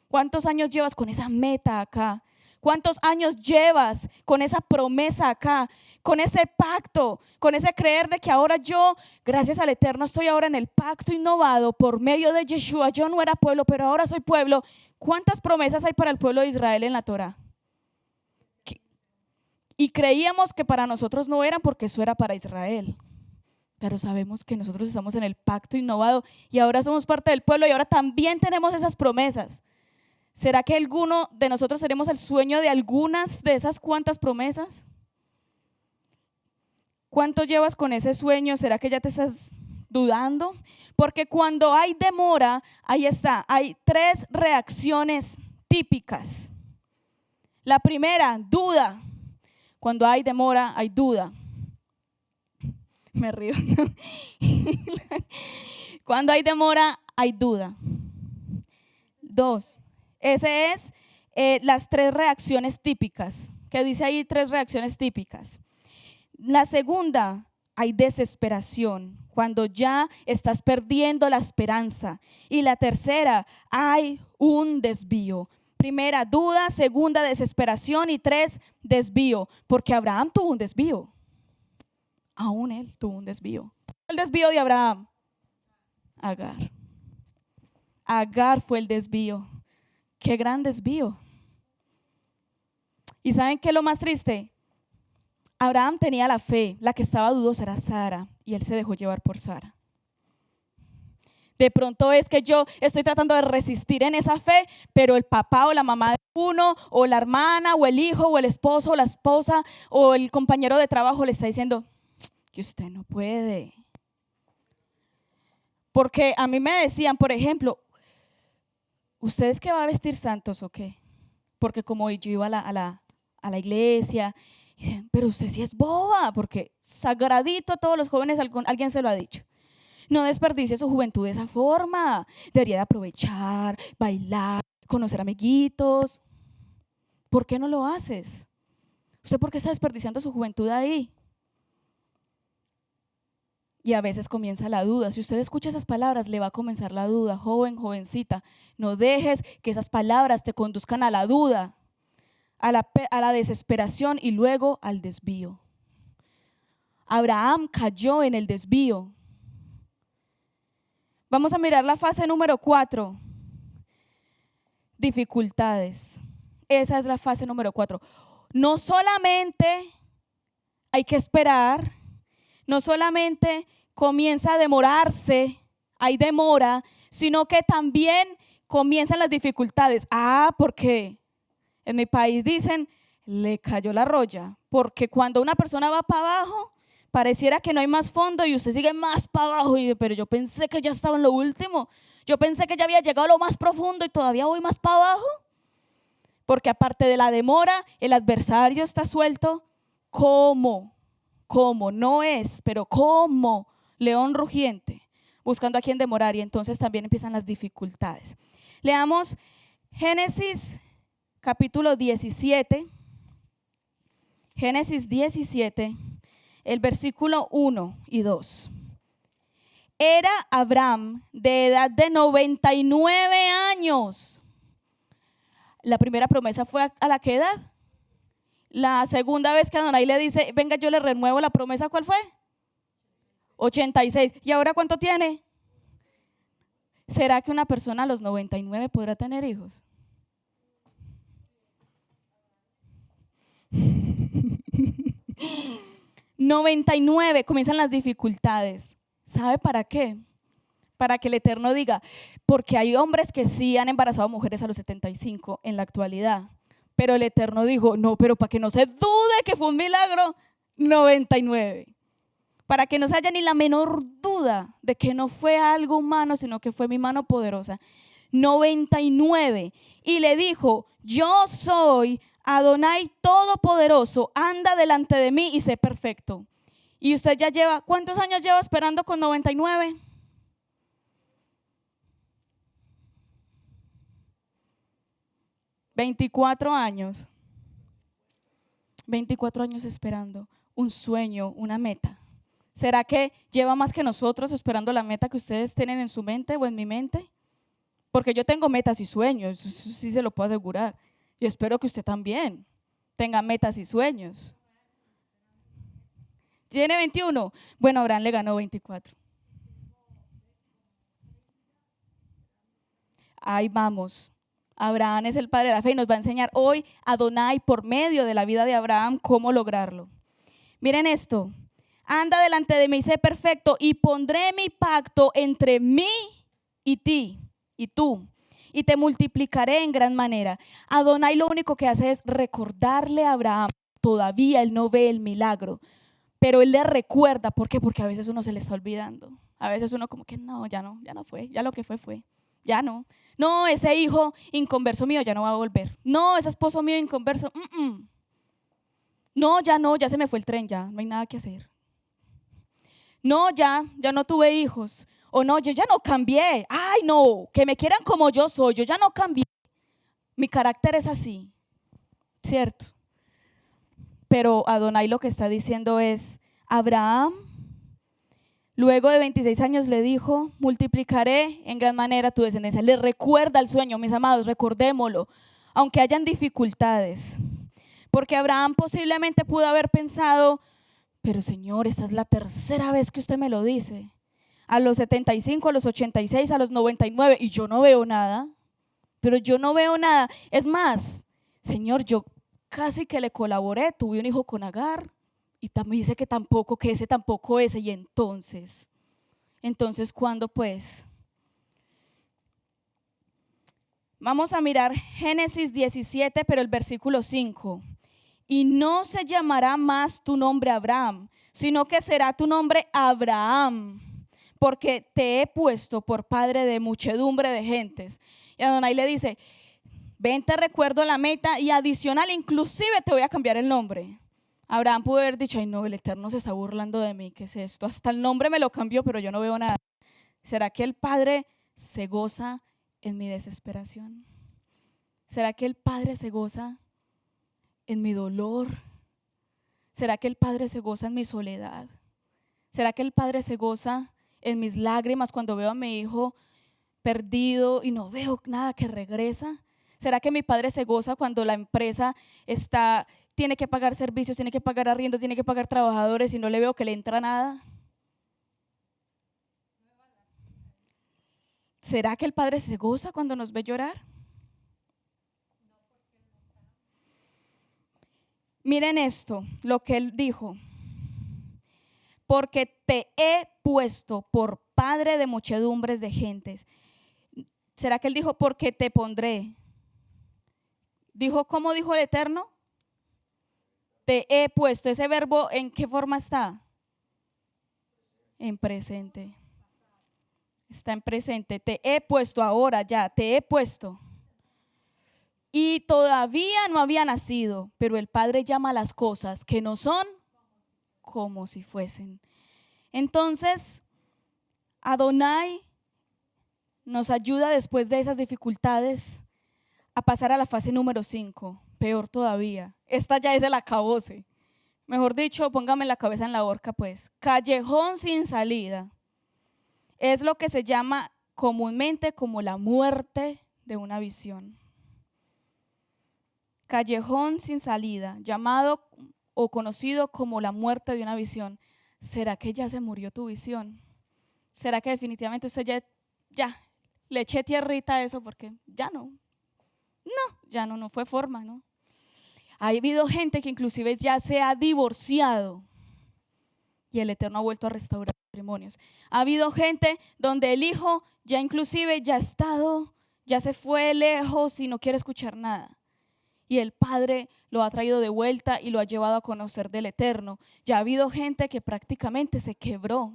¿Cuántos años llevas con esa meta acá? ¿Cuántos años llevas con esa promesa acá? Con ese pacto, con ese creer de que ahora yo, gracias al Eterno, estoy ahora en el pacto innovado por medio de Yeshua. Yo no era pueblo, pero ahora soy pueblo. ¿Cuántas promesas hay para el pueblo de Israel en la Torá? Y creíamos que para nosotros no eran porque eso era para Israel. Pero sabemos que nosotros estamos en el pacto innovado y ahora somos parte del pueblo y ahora también tenemos esas promesas. ¿Será que alguno de nosotros seremos el sueño de algunas de esas cuantas promesas? ¿Cuánto llevas con ese sueño? ¿Será que ya te estás dudando, porque cuando hay demora, ahí está, hay 3 reacciones típicas. La primera, duda. Cuando hay demora, hay duda. Me río. Cuando hay demora, hay duda. 2, ese es las 3 reacciones típicas, que dice ahí 3 reacciones típicas. La segunda, hay desesperación, cuando ya estás perdiendo la esperanza. Y la tercera, hay un desvío. Primera, duda. Segunda, desesperación. Y 3, desvío. Porque Abraham tuvo un desvío. Aún él tuvo un desvío. El desvío de Abraham, Agar. Agar fue el desvío. Qué gran desvío. ¿Y saben qué es lo más triste? Abraham tenía la fe, la que estaba dudosa era Sara, y él se dejó llevar por Sara. De pronto es que yo estoy tratando de resistir en esa fe, pero el papá o la mamá de uno, o la hermana, o el hijo, o el esposo, o la esposa, o el compañero de trabajo le está diciendo que usted no puede. Porque a mí me decían, por ejemplo, ¿ustedes qué va a vestir santos o qué? Porque como yo iba a la iglesia, dicen, pero usted sí es boba, porque sagradito a todos los jóvenes alguien se lo ha dicho. No desperdicie su juventud de esa forma. Debería de aprovechar, bailar, conocer amiguitos. ¿Por qué no lo haces? ¿Usted por qué está desperdiciando su juventud ahí? Y a veces comienza la duda. Si usted escucha esas palabras, le va a comenzar la duda. Joven, jovencita, no dejes que esas palabras te conduzcan a la duda, a la desesperación y luego al desvío. Abraham cayó en el desvío. Vamos a mirar la fase número 4. Dificultades. Esa es la fase número 4. No solamente hay que esperar, no solamente comienza a demorarse, hay demora, sino que también comienzan las dificultades. Porque en mi país dicen, le cayó la roya, porque cuando una persona va para abajo, pareciera que no hay más fondo y usted sigue más para abajo, pero yo pensé que ya estaba en lo último, yo pensé que ya había llegado a lo más profundo y todavía voy más para abajo, porque aparte de la demora, el adversario está suelto como no es, pero como león rugiente, buscando a quien demorar, y entonces también empiezan las dificultades. Leamos Génesis capítulo 17, Génesis 17, el versículo 1 y 2. Era Abraham de edad de 99 años. La primera promesa fue a la que edad. La segunda vez que Adonai le dice, venga, yo le renuevo la promesa, ¿cuál fue? 86. ¿Y ahora cuánto tiene? ¿Será que una persona a los 99 podrá tener hijos? $99, comienzan las dificultades. ¿Sabe para qué? Para que el Eterno diga, porque hay hombres que sí han embarazado a mujeres a los 75 en la actualidad, pero el Eterno dijo, no, pero para que no se dude que fue un milagro, 99. Para que no se haya ni la menor duda de que no fue algo humano, sino que fue mi mano poderosa. 99. Y le dijo, yo soy Adonai Todopoderoso, anda delante de mí y sé perfecto. Y usted ya lleva, ¿cuántos años lleva esperando con 99? $24 años. 24 años esperando un sueño, una meta. ¿Será que lleva más que nosotros esperando la meta que ustedes tienen en su mente o en mi mente? Porque yo tengo metas y sueños, eso sí se lo puedo asegurar. Yo espero que usted también tenga metas y sueños. ¿Tiene 21? Bueno, Abraham le ganó 24. Ahí vamos. Abraham es el padre de la fe y nos va a enseñar hoy Adonai por medio de la vida de Abraham cómo lograrlo. Miren esto. Anda delante de mí, sé perfecto, y pondré mi pacto entre mí y ti y tú, y te multiplicaré en gran manera. Adonai lo único que hace es recordarle a Abraham. Todavía él no ve el milagro, pero él le recuerda. ¿Por qué? Porque a veces uno se le está olvidando. A veces uno como que no, ya no fue, ya lo que fue, ya no. No, ese hijo inconverso mío ya no va a volver. No, ese esposo mío inconverso, no, ya se me fue el tren, ya no hay nada que hacer. No, ya no tuve hijos. O no, yo ya no cambié. Ay, no, que me quieran como yo soy, yo ya no cambié. Mi carácter es así, ¿cierto? Pero Adonai lo que está diciendo es, Abraham, luego de 26 años le dijo, multiplicaré en gran manera tu descendencia. Le recuerda el sueño, mis amados, recordémoslo, aunque hayan dificultades. Porque Abraham posiblemente pudo haber pensado, pero Señor, esta es la tercera vez que usted me lo dice. A los 75, a los 86, a los 99, y yo no veo nada. Pero yo no veo nada. Es más, Señor, yo casi que le colaboré, tuve un hijo con Agar, y también dice que tampoco ese, y entonces, ¿cuándo pues? Vamos a mirar Génesis 17, pero el versículo 5. Y no se llamará más tu nombre Abraham, sino que será tu nombre Abraham, porque te he puesto por padre de muchedumbre de gentes. Y Adonai le dice, ven, te recuerdo la meta y adicional, inclusive te voy a cambiar el nombre. Abraham pudo haber dicho, ay no, el Eterno se está burlando de mí, ¿qué es esto? Hasta el nombre me lo cambió, pero yo no veo nada. ¿Será que el Padre se goza en mi desesperación? ¿Será que el Padre se goza en mi dolor? ¿Será que el Padre se goza en mi soledad? ¿Será que el Padre se goza en mis lágrimas cuando veo a mi hijo perdido y no veo nada que regresa? ¿Será que mi Padre se goza cuando la empresa tiene que pagar servicios, tiene que pagar arriendo, tiene que pagar trabajadores y no le veo que le entra nada? ¿Será que el Padre se goza cuando nos ve llorar? Miren esto, lo que él dijo. Porque te he puesto por padre de muchedumbres de gentes. ¿Será que él dijo porque te pondré? Dijo, ¿cómo dijo el Eterno? Te he puesto. ¿Ese verbo en qué forma está? En presente. Está en presente. Te he puesto ahora ya, te he puesto. Y todavía no había nacido, pero el Padre llama a las cosas que no son como si fuesen. Entonces, Adonai nos ayuda después de esas dificultades a pasar a la fase número 5, peor todavía. Esta ya es el acabose. Mejor dicho, póngame la cabeza en la horca pues. Callejón sin salida. Es lo que se llama comúnmente como la muerte de una visión. Callejón sin salida, llamado o conocido como la muerte de una visión. ¿Será que ya se murió tu visión? ¿Será que definitivamente usted ya le eché tierrita a eso porque ya no? No fue forma, ¿no? Ha habido gente que inclusive ya se ha divorciado y el Eterno ha vuelto a restaurar matrimonios. Ha habido gente donde el hijo ya inclusive ya se fue lejos y no quiere escuchar nada. Y el Padre lo ha traído de vuelta y lo ha llevado a conocer del Eterno. Ya ha habido gente que prácticamente se quebró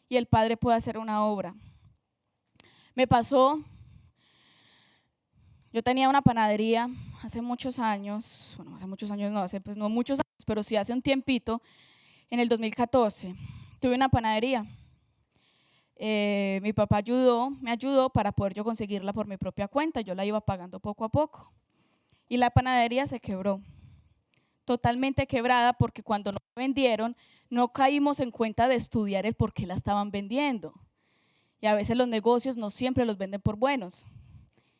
y el Padre puede hacer una obra. Me pasó, yo tenía una panadería hace muchos años, no muchos años, pero sí hace un tiempito, en el 2014. Tuve una panadería. Mi papá me ayudó para poder yo conseguirla por mi propia cuenta. Yo la iba pagando poco a poco. Y la panadería se quebró, totalmente quebrada, porque cuando nos vendieron no caímos en cuenta de estudiar el por qué la estaban vendiendo. Y a veces los negocios no siempre los venden por buenos.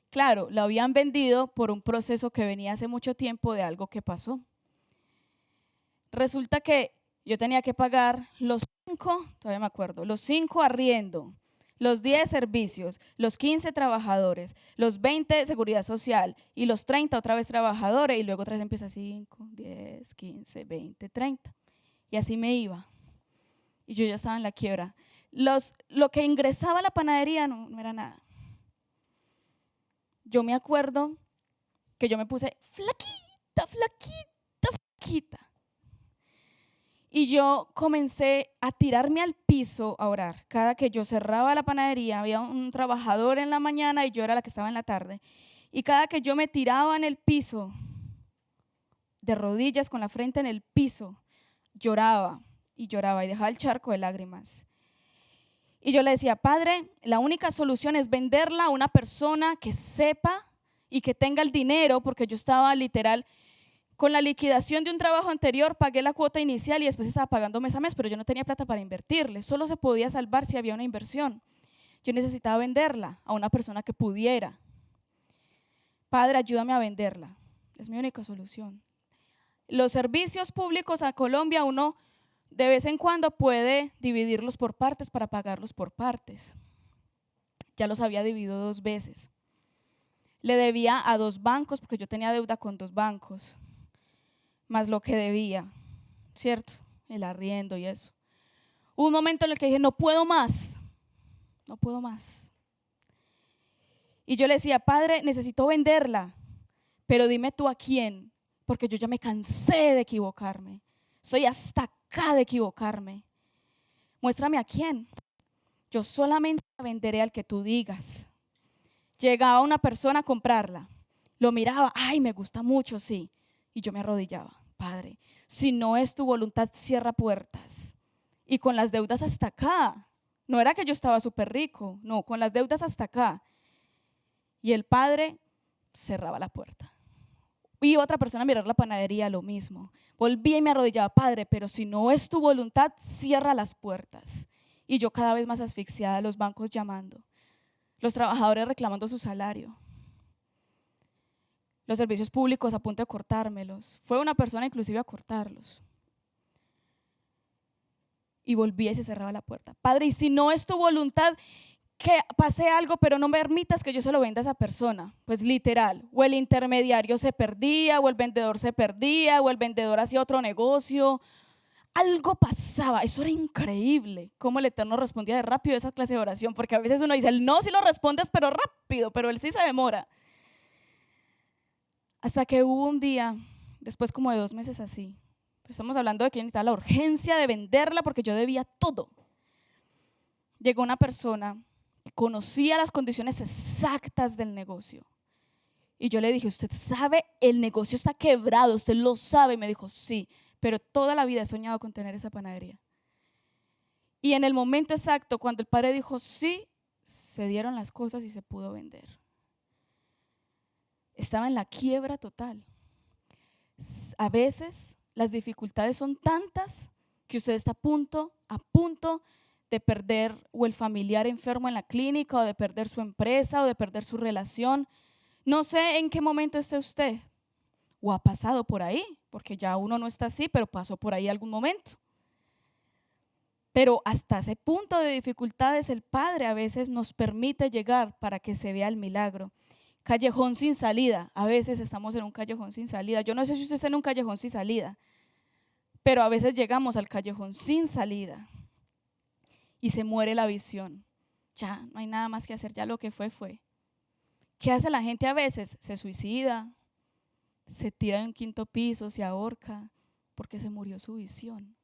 Claro, lo habían vendido por un proceso que venía hace mucho tiempo de algo que pasó. Resulta que yo tenía que pagar los 5 arriendo, los 10 servicios, los 15 trabajadores, los 20 de seguridad social y los 30 otra vez trabajadores, y luego otra vez empieza 5, 10, 15, 20, 30. Y así me iba. Y yo ya estaba en la quiebra. Lo que ingresaba a la panadería no era nada. Yo me acuerdo que yo me puse flaquita. Y yo comencé a tirarme al piso a orar. Cada que yo cerraba la panadería, había un trabajador en la mañana y yo era la que estaba en la tarde. Y cada que yo me tiraba en el piso, de rodillas con la frente en el piso, lloraba y lloraba y dejaba el charco de lágrimas. Y yo le decía, Padre, la única solución es venderla a una persona que sepa y que tenga el dinero, porque yo estaba literal con la liquidación de un trabajo anterior, pagué la cuota inicial y después estaba pagando mes a mes, pero yo no tenía plata para invertirle. Solo se podía salvar si había una inversión. Yo necesitaba venderla a una persona que pudiera. Padre, ayúdame a venderla. Es mi única solución. Los servicios públicos a Colombia, uno de vez en cuando puede dividirlos por partes para pagarlos por partes. Ya los había dividido 2 veces. Le debía a 2 bancos, porque yo tenía deuda con 2 bancos, más lo que debía, ¿cierto? El arriendo y eso. Hubo un momento en el que dije, no puedo más. Y yo le decía, Padre, necesito venderla, pero dime tú a quién, porque yo ya me cansé de equivocarme. Estoy hasta acá de equivocarme. Muéstrame a quién. Yo solamente la venderé al que tú digas. Llegaba una persona a comprarla, lo miraba, ay, me gusta mucho, sí. Y yo me arrodillaba, Padre, si no es tu voluntad, cierra puertas. Y con las deudas hasta acá. No era que yo estaba súper rico, no, con las deudas hasta acá. Y el Padre cerraba la puerta. Y otra persona a mirar la panadería, lo mismo. Volvía y me arrodillaba, Padre, pero si no es tu voluntad, cierra las puertas. Y yo cada vez más asfixiada, los bancos llamando, los trabajadores reclamando su salario, los servicios públicos a punto de cortármelos. Fue una persona inclusive a cortarlos. Y volvía y se cerraba la puerta. Padre, y si no es tu voluntad, que pase algo, pero no me permitas que yo se lo venda a esa persona. Pues literal, o el intermediario se perdía, o el vendedor se perdía, o el vendedor hacía otro negocio. Algo pasaba, eso era increíble, cómo el Eterno respondía de rápido a esa clase de oración, porque a veces uno dice, el no sí lo respondes, pero rápido, pero él sí se demora. Hasta que hubo un día, después como de 2 meses así, pero estamos hablando de que necesitaba la urgencia de venderla porque yo debía todo. Llegó una persona que conocía las condiciones exactas del negocio. Y yo le dije, ¿usted sabe? El negocio está quebrado, usted lo sabe. Y me dijo, sí, pero toda la vida he soñado con tener esa panadería. Y en el momento exacto, cuando el padre dijo sí, se dieron las cosas y se pudo vender. Estaba en la quiebra total. A veces las dificultades son tantas que usted está a punto de perder o el familiar enfermo en la clínica, o de perder su empresa, o de perder su relación. No sé en qué momento esté usted, o ha pasado por ahí, porque ya uno no está así, pero pasó por ahí algún momento. Pero hasta ese punto de dificultades el Padre a veces nos permite llegar para que se vea el milagro. Callejón sin salida, a veces estamos en un callejón sin salida. Yo no sé si usted está en un callejón sin salida, pero a veces llegamos al callejón sin salida y se muere la visión. Ya no hay nada más que hacer, ya lo que fue, fue. ¿Qué hace la gente a veces? Se suicida, se tira de un 5.º piso, se ahorca, porque se murió su visión.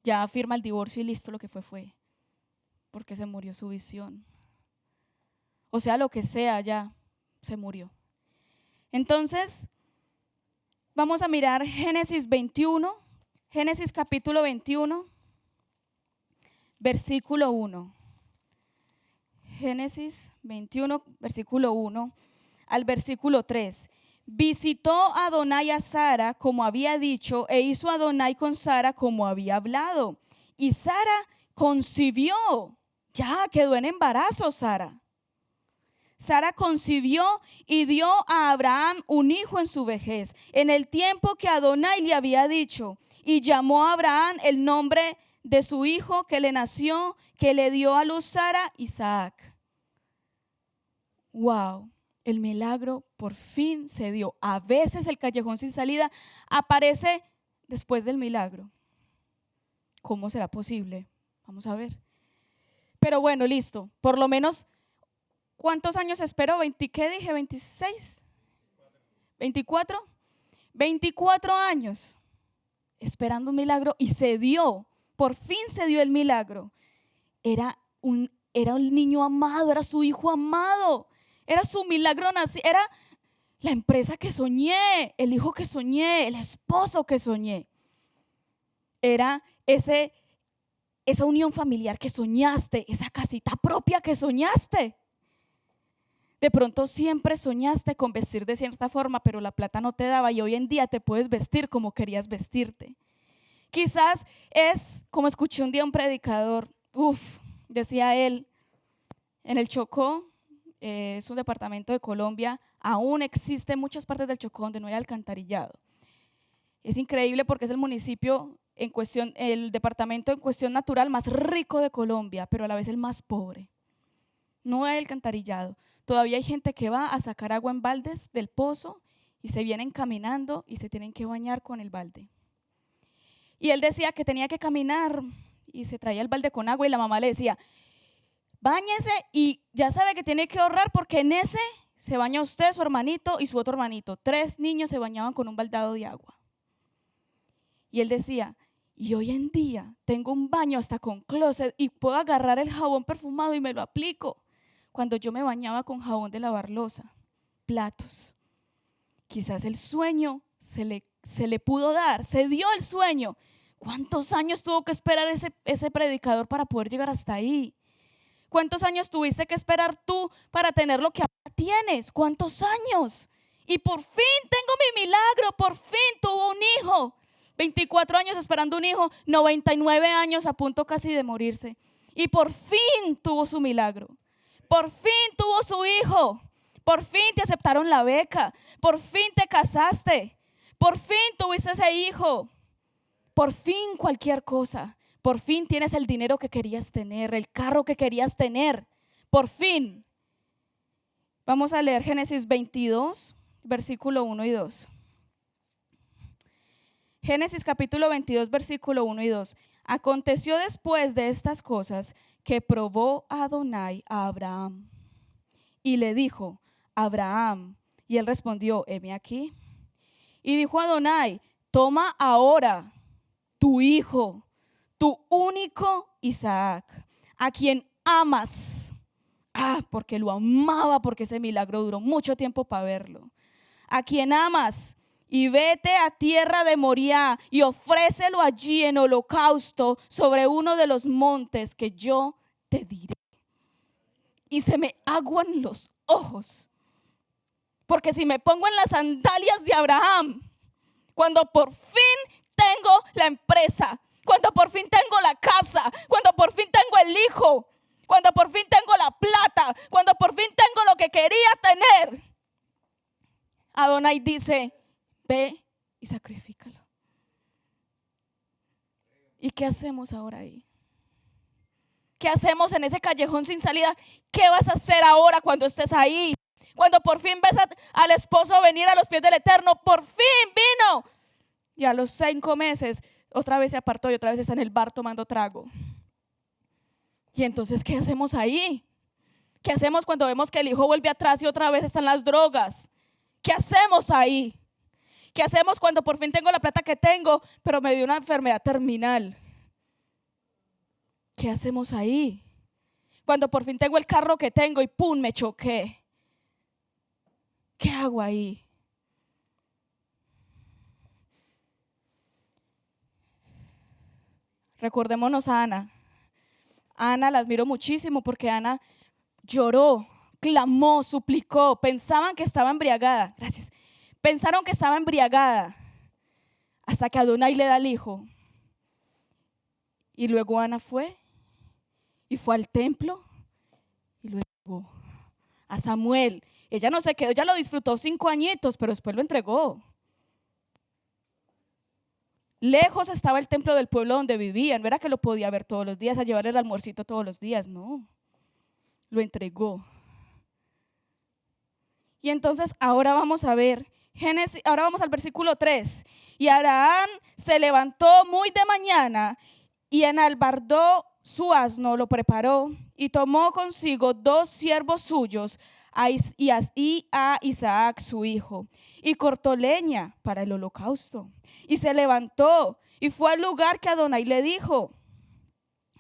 Ya firma el divorcio y listo, lo que fue, fue, porque se murió su visión. O sea, lo que sea, ya se murió. Entonces, vamos a mirar Génesis 21, Génesis capítulo 21, versículo 1. Génesis 21, versículo 1 al versículo 3. Visitó Adonai a Sara como había dicho, e hizo Adonai con Sara como había hablado. Y Sara concibió, ya quedó en embarazo Sara. Sara concibió y dio a Abraham un hijo en su vejez, en el tiempo que Adonai le había dicho, y llamó a Abraham el nombre de su hijo que le nació, que le dio a luz Sara, Isaac. Wow, el milagro por fin se dio. A veces el callejón sin salida aparece después del milagro. ¿Cómo será posible? Vamos a ver. Pero bueno, listo, por lo menos. ¿Cuántos años esperó? ¿Qué dije? ¿26? ¿24? 24 años esperando un milagro y se dio. Por fin se dio el milagro. Era un niño amado, era su hijo amado, era su milagro nacido, era la empresa que soñé, el hijo que soñé, el esposo que soñé. Era esa unión familiar que soñaste, esa casita propia que soñaste. De pronto siempre soñaste con vestir de cierta forma, pero la plata no te daba y hoy en día te puedes vestir como querías vestirte. Quizás es como escuché un día un predicador, decía él, en el Chocó, es un departamento de Colombia, aún existen muchas partes del Chocó donde no hay alcantarillado. Es increíble porque es el municipio en cuestión, el departamento en cuestión natural más rico de Colombia, pero a la vez el más pobre. No hay alcantarillado. Todavía hay gente que va a sacar agua en baldes del pozo y se vienen caminando y se tienen que bañar con el balde. Y él decía que tenía que caminar y se traía el balde con agua y la mamá le decía, báñese y ya sabe que tiene que ahorrar porque en ese se baña usted, su hermanito y su otro hermanito. 3 niños se bañaban con un baldado de agua. Y él decía, y hoy en día tengo un baño hasta con closet y puedo agarrar el jabón perfumado y me lo aplico. Cuando yo me bañaba con jabón de lavar loza, platos. Quizás el sueño se le pudo dar, se dio el sueño. ¿Cuántos años tuvo que esperar ese predicador para poder llegar hasta ahí? ¿Cuántos años tuviste que esperar tú para tener lo que ahora tienes? ¿Cuántos años? Y por fin tengo mi milagro, por fin tuvo un hijo. 24 años esperando un hijo, 99 años a punto casi de morirse. Y por fin tuvo su milagro. Por fin tuvo su hijo. Por fin te aceptaron la beca. Por fin te casaste. Por fin tuviste ese hijo. Por fin cualquier cosa. Por fin tienes el dinero que querías tener, el carro que querías tener. Por fin. Vamos a leer Génesis 22, versículo 1 y 2. Génesis capítulo 22, versículo 1 y 2. Aconteció después de estas cosas que probó Adonai a Abraham y le dijo, Abraham, y él respondió, heme aquí. Y dijo Adonai, toma ahora tu hijo, tu único Isaac, a quien amas. Porque lo amaba, porque ese milagro duró mucho tiempo para verlo. A quien amas. Y vete a tierra de Moriah y ofrécelo allí en holocausto sobre uno de los montes que yo te diré. Y se me aguan los ojos, porque si me pongo en las sandalias de Abraham, cuando por fin tengo la empresa, cuando por fin tengo la casa, cuando por fin tengo el hijo, cuando por fin tengo la plata, cuando por fin tengo lo que quería tener, Adonai dice, ve y sacrifícalo. ¿Y qué hacemos ahora ahí? ¿Qué hacemos en ese callejón sin salida? ¿Qué vas a hacer ahora cuando estés ahí? Cuando por fin ves al esposo venir a los pies del Eterno, por fin vino. Y a los 5 meses otra vez se apartó y otra vez está en el bar tomando trago. Y entonces, ¿qué hacemos ahí? ¿Qué hacemos cuando vemos que el hijo vuelve atrás y otra vez están las drogas? ¿Qué hacemos ahí? ¿Qué hacemos cuando por fin tengo la plata que tengo, pero me dio una enfermedad terminal? ¿Qué hacemos ahí? Cuando por fin tengo el carro que tengo y ¡pum! Me choqué. ¿Qué hago ahí? Recordémonos a Ana. Ana la admiro muchísimo porque Ana lloró, clamó, suplicó. Pensaban que estaba embriagada. Gracias. Pensaron que estaba embriagada hasta que Adonai le da el hijo. Y luego Ana fue al templo y luego a Samuel. Ella no se quedó, ella lo disfrutó 5 añitos, pero después lo entregó. Lejos estaba el templo del pueblo donde vivían. No era que lo podía ver todos los días, a llevarle el almuercito todos los días, no. Lo entregó. Y entonces ahora vamos a ver Génesis, ahora vamos al versículo 3. Y Abraham se levantó muy de mañana y enalbardó su asno, lo preparó y tomó consigo 2 siervos suyos, y a Isaac su hijo, y cortó leña para el holocausto. Y se levantó y fue al lugar que Adonai le dijo.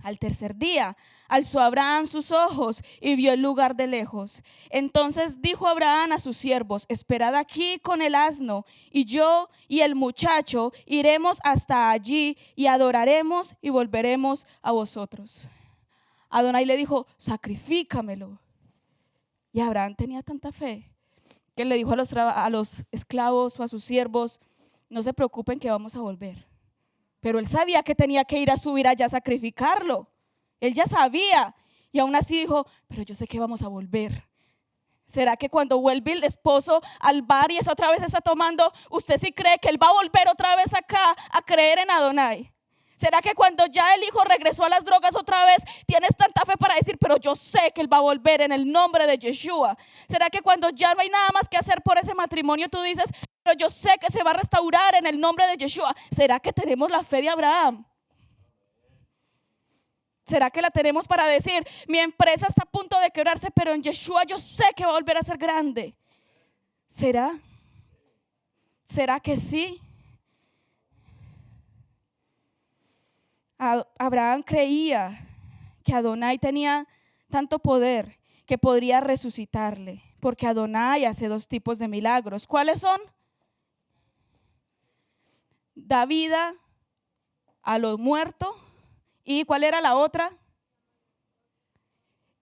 Al tercer día alzó Abraham sus ojos y vio el lugar de lejos. Entonces dijo Abraham a sus siervos: esperad aquí con el asno, y yo y el muchacho iremos hasta allí y adoraremos y volveremos a vosotros. Adonai le dijo: sacrifícamelo. Y Abraham tenía tanta fe que le dijo a los esclavos o a sus siervos: no se preocupen que vamos a volver. Pero él sabía que tenía que ir a subir allá a sacrificarlo. Él ya sabía. Y aún así dijo: pero yo sé que vamos a volver. ¿Será que cuando vuelve el esposo al bar y esa otra vez está tomando, usted sí cree que él va a volver otra vez acá a creer en Adonai? ¿Será que cuando ya el hijo regresó a las drogas otra vez, tienes tanta fe para decir: pero yo sé que él va a volver en el nombre de Yeshua? ¿Será que cuando ya no hay nada más que hacer por ese matrimonio, tú dices: pero yo sé que se va a restaurar en el nombre de Yeshua? ¿Será que tenemos la fe de Abraham? ¿Será que la tenemos para decir: mi empresa está a punto de quebrarse, pero en Yeshua yo sé que va a volver a ser grande? ¿Será? ¿Será que sí? Abraham creía que Adonai tenía tanto poder que podría resucitarle, porque Adonai hace dos tipos de milagros. ¿Cuáles son? Da vida a los muertos. ¿Y cuál era la otra?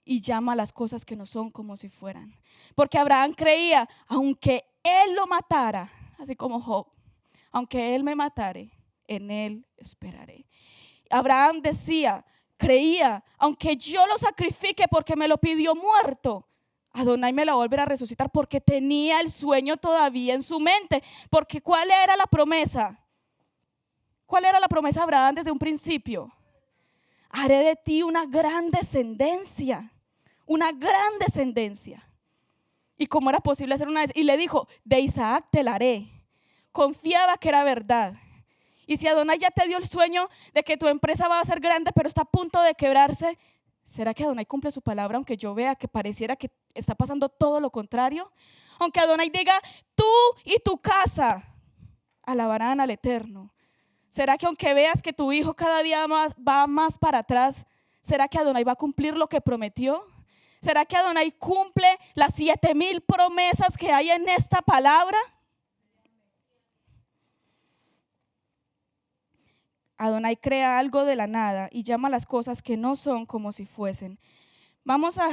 Y llama a las cosas que no son como si fueran. Porque Abraham creía: aunque él lo matara, así como Job, aunque él me matare, en él esperaré. Abraham decía, creía: aunque yo lo sacrifique porque me lo pidió muerto, Adonai me la volverá a resucitar, porque tenía el sueño todavía en su mente. Porque ¿cuál era la promesa? ¿Cuál era la promesa de Abraham desde un principio? Haré de ti una gran descendencia. Una gran descendencia. ¿Y cómo era posible hacer una descendencia? Y le dijo: de Isaac te la haré. Confiaba que era verdad. Y si Adonai ya te dio el sueño de que tu empresa va a ser grande, pero está a punto de quebrarse, ¿será que Adonai cumple su palabra aunque yo vea que pareciera que está pasando todo lo contrario? Aunque Adonai diga: tú y tu casa alabarán al Eterno. ¿Será que aunque veas que tu hijo cada día va más para atrás, será que Adonai va a cumplir lo que prometió? ¿Será que Adonai cumple las 7,000 promesas que hay en esta palabra? Adonai crea algo de la nada y llama a las cosas que no son como si fuesen. Vamos a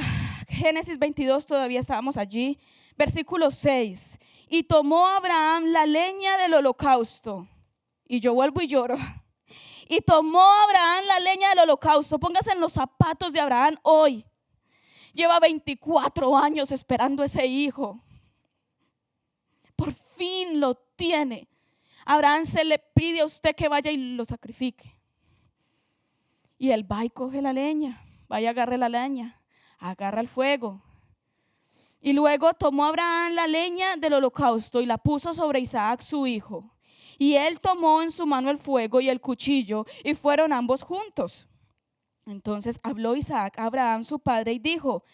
Génesis 22, todavía estábamos allí. Versículo 6. Y tomó Abraham la leña del holocausto. Y yo vuelvo y lloro. Y tomó Abraham la leña del holocausto. Póngase en los zapatos de Abraham hoy. Lleva 24 años esperando ese hijo. Por fin lo tiene. Abraham se le pide a usted que vaya y lo sacrifique. Y él va y coge la leña. Vaya, agarre la leña. Agarra el fuego. Y luego tomó Abraham la leña del holocausto y la puso sobre Isaac su hijo. Y él tomó en su mano el fuego y el cuchillo y fueron ambos juntos. Entonces habló Isaac a Abraham su padre y dijo: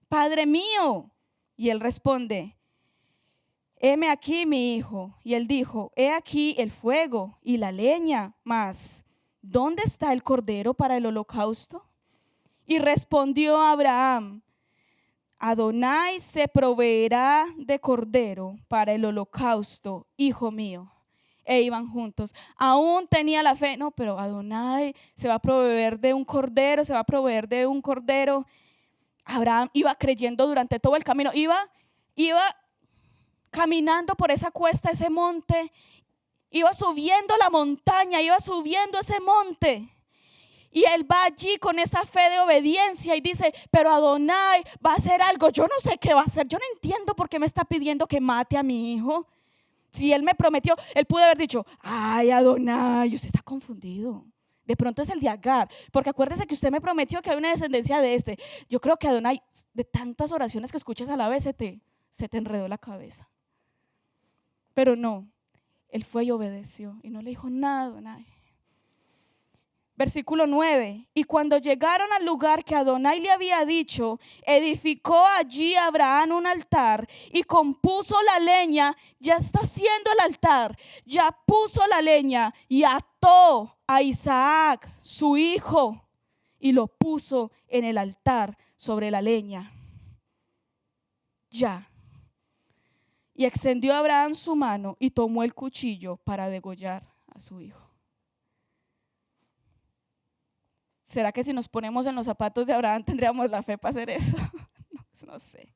Padre mío. Y él responde: heme aquí mi hijo. Y él dijo: he aquí el fuego y la leña, mas ¿dónde está el cordero para el holocausto? Y respondió Abraham: Adonai se proveerá de cordero para el holocausto, hijo mío. E iban juntos. Aún tenía la fe. No, pero Adonai se va a proveer de un cordero, se va a proveer de un cordero. Abraham iba creyendo durante todo el camino. Iba caminando por esa cuesta, ese monte. Iba subiendo la montaña, iba subiendo ese monte. Y él va allí con esa fe de obediencia y dice: pero Adonai va a hacer algo. Yo no sé qué va a hacer. Yo no entiendo por qué me está pidiendo que mate a mi hijo. Si él me prometió, él pudo haber dicho: ay, Adonai, usted está confundido. De pronto es el de Agar, porque acuérdese que usted me prometió que hay una descendencia de este. Yo creo que Adonai, de tantas oraciones que escuchas a la vez, se te enredó la cabeza. Pero no, él fue y obedeció y no le dijo nada a Adonai. Versículo 9. Y cuando llegaron al lugar que Adonai le había dicho, edificó allí Abraham un altar y compuso la leña. Ya está haciendo el altar, ya puso la leña y ató a Isaac, su hijo, y lo puso en el altar sobre la leña. Ya. Y extendió Abraham su mano y tomó el cuchillo para degollar a su hijo. ¿Será que si nos ponemos en los zapatos de Abraham tendríamos la fe para hacer eso? No sé.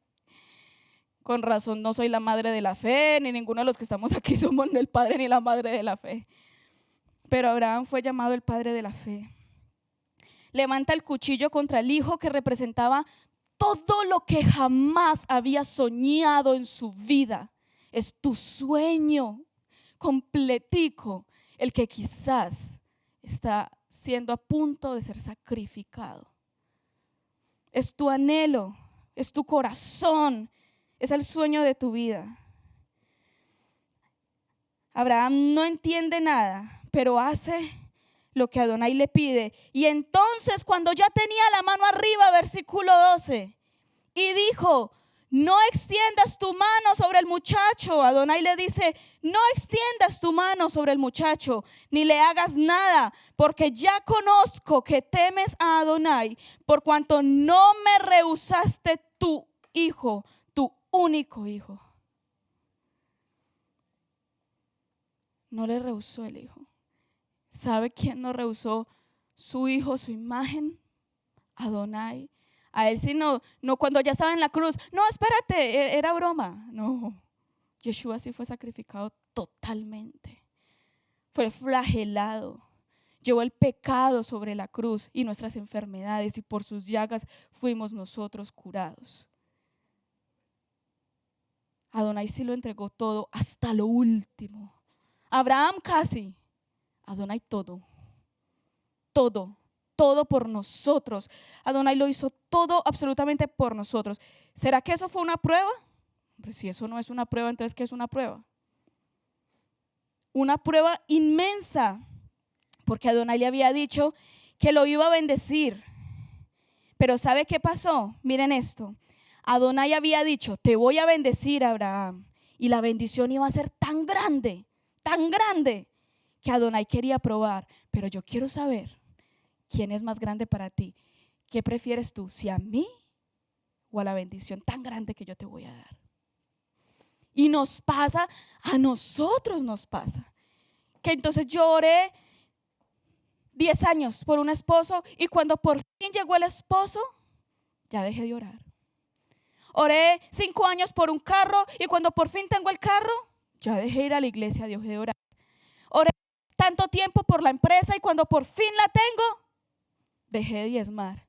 Con razón no soy la madre de la fe, ni ninguno de los que estamos aquí somos el padre ni la madre de la fe. Pero Abraham fue llamado el padre de la fe. Levanta el cuchillo contra el hijo que representaba todo lo que jamás había soñado en su vida. Es tu sueño completico, el que quizás está siendo a punto de ser sacrificado. Es tu anhelo, es tu corazón, es el sueño de tu vida. Abraham no entiende nada, pero hace lo que Adonai le pide. Y entonces, cuando ya tenía la mano arriba, versículo 12, y dijo: no extiendas tu mano sobre el muchacho. Adonai le dice: no extiendas tu mano sobre el muchacho, ni le hagas nada, porque ya conozco que temes a Adonai, por cuanto no me rehusaste tu hijo, tu único hijo. No le rehusó el hijo. ¿Sabe quién no rehusó su hijo, su imagen? Adonai. A él sí no, cuando ya estaba en la cruz, no, espérate, era broma. No, Yeshua sí fue sacrificado totalmente. Fue flagelado. Llevó el pecado sobre la cruz y nuestras enfermedades, y por sus llagas fuimos nosotros curados. Adonai sí lo entregó todo hasta lo último. Abraham casi, Adonai todo por nosotros. Adonai lo hizo todo absolutamente por nosotros. ¿Será que eso fue una prueba? Hombre, si eso no es una prueba, entonces ¿qué es una prueba? Una prueba inmensa, porque Adonai le había dicho que lo iba a bendecir. Pero ¿sabe qué pasó? Miren esto. Adonai había dicho: te voy a bendecir, Abraham. Y la bendición iba a ser tan grande, que Adonai quería probar. Pero yo quiero saber, ¿quién es más grande para ti? ¿Qué prefieres tú? ¿Si a mí o a la bendición tan grande que yo te voy a dar? Y nos pasa, a nosotros nos pasa, que entonces yo oré 10 años por un esposo, y cuando por fin llegó el esposo, ya dejé de orar. Oré 5 años por un carro, y cuando por fin tengo el carro, ya dejé de ir a la iglesia, dejé de orar. Oré tanto tiempo por la empresa, y cuando por fin la tengo, dejé de diezmar.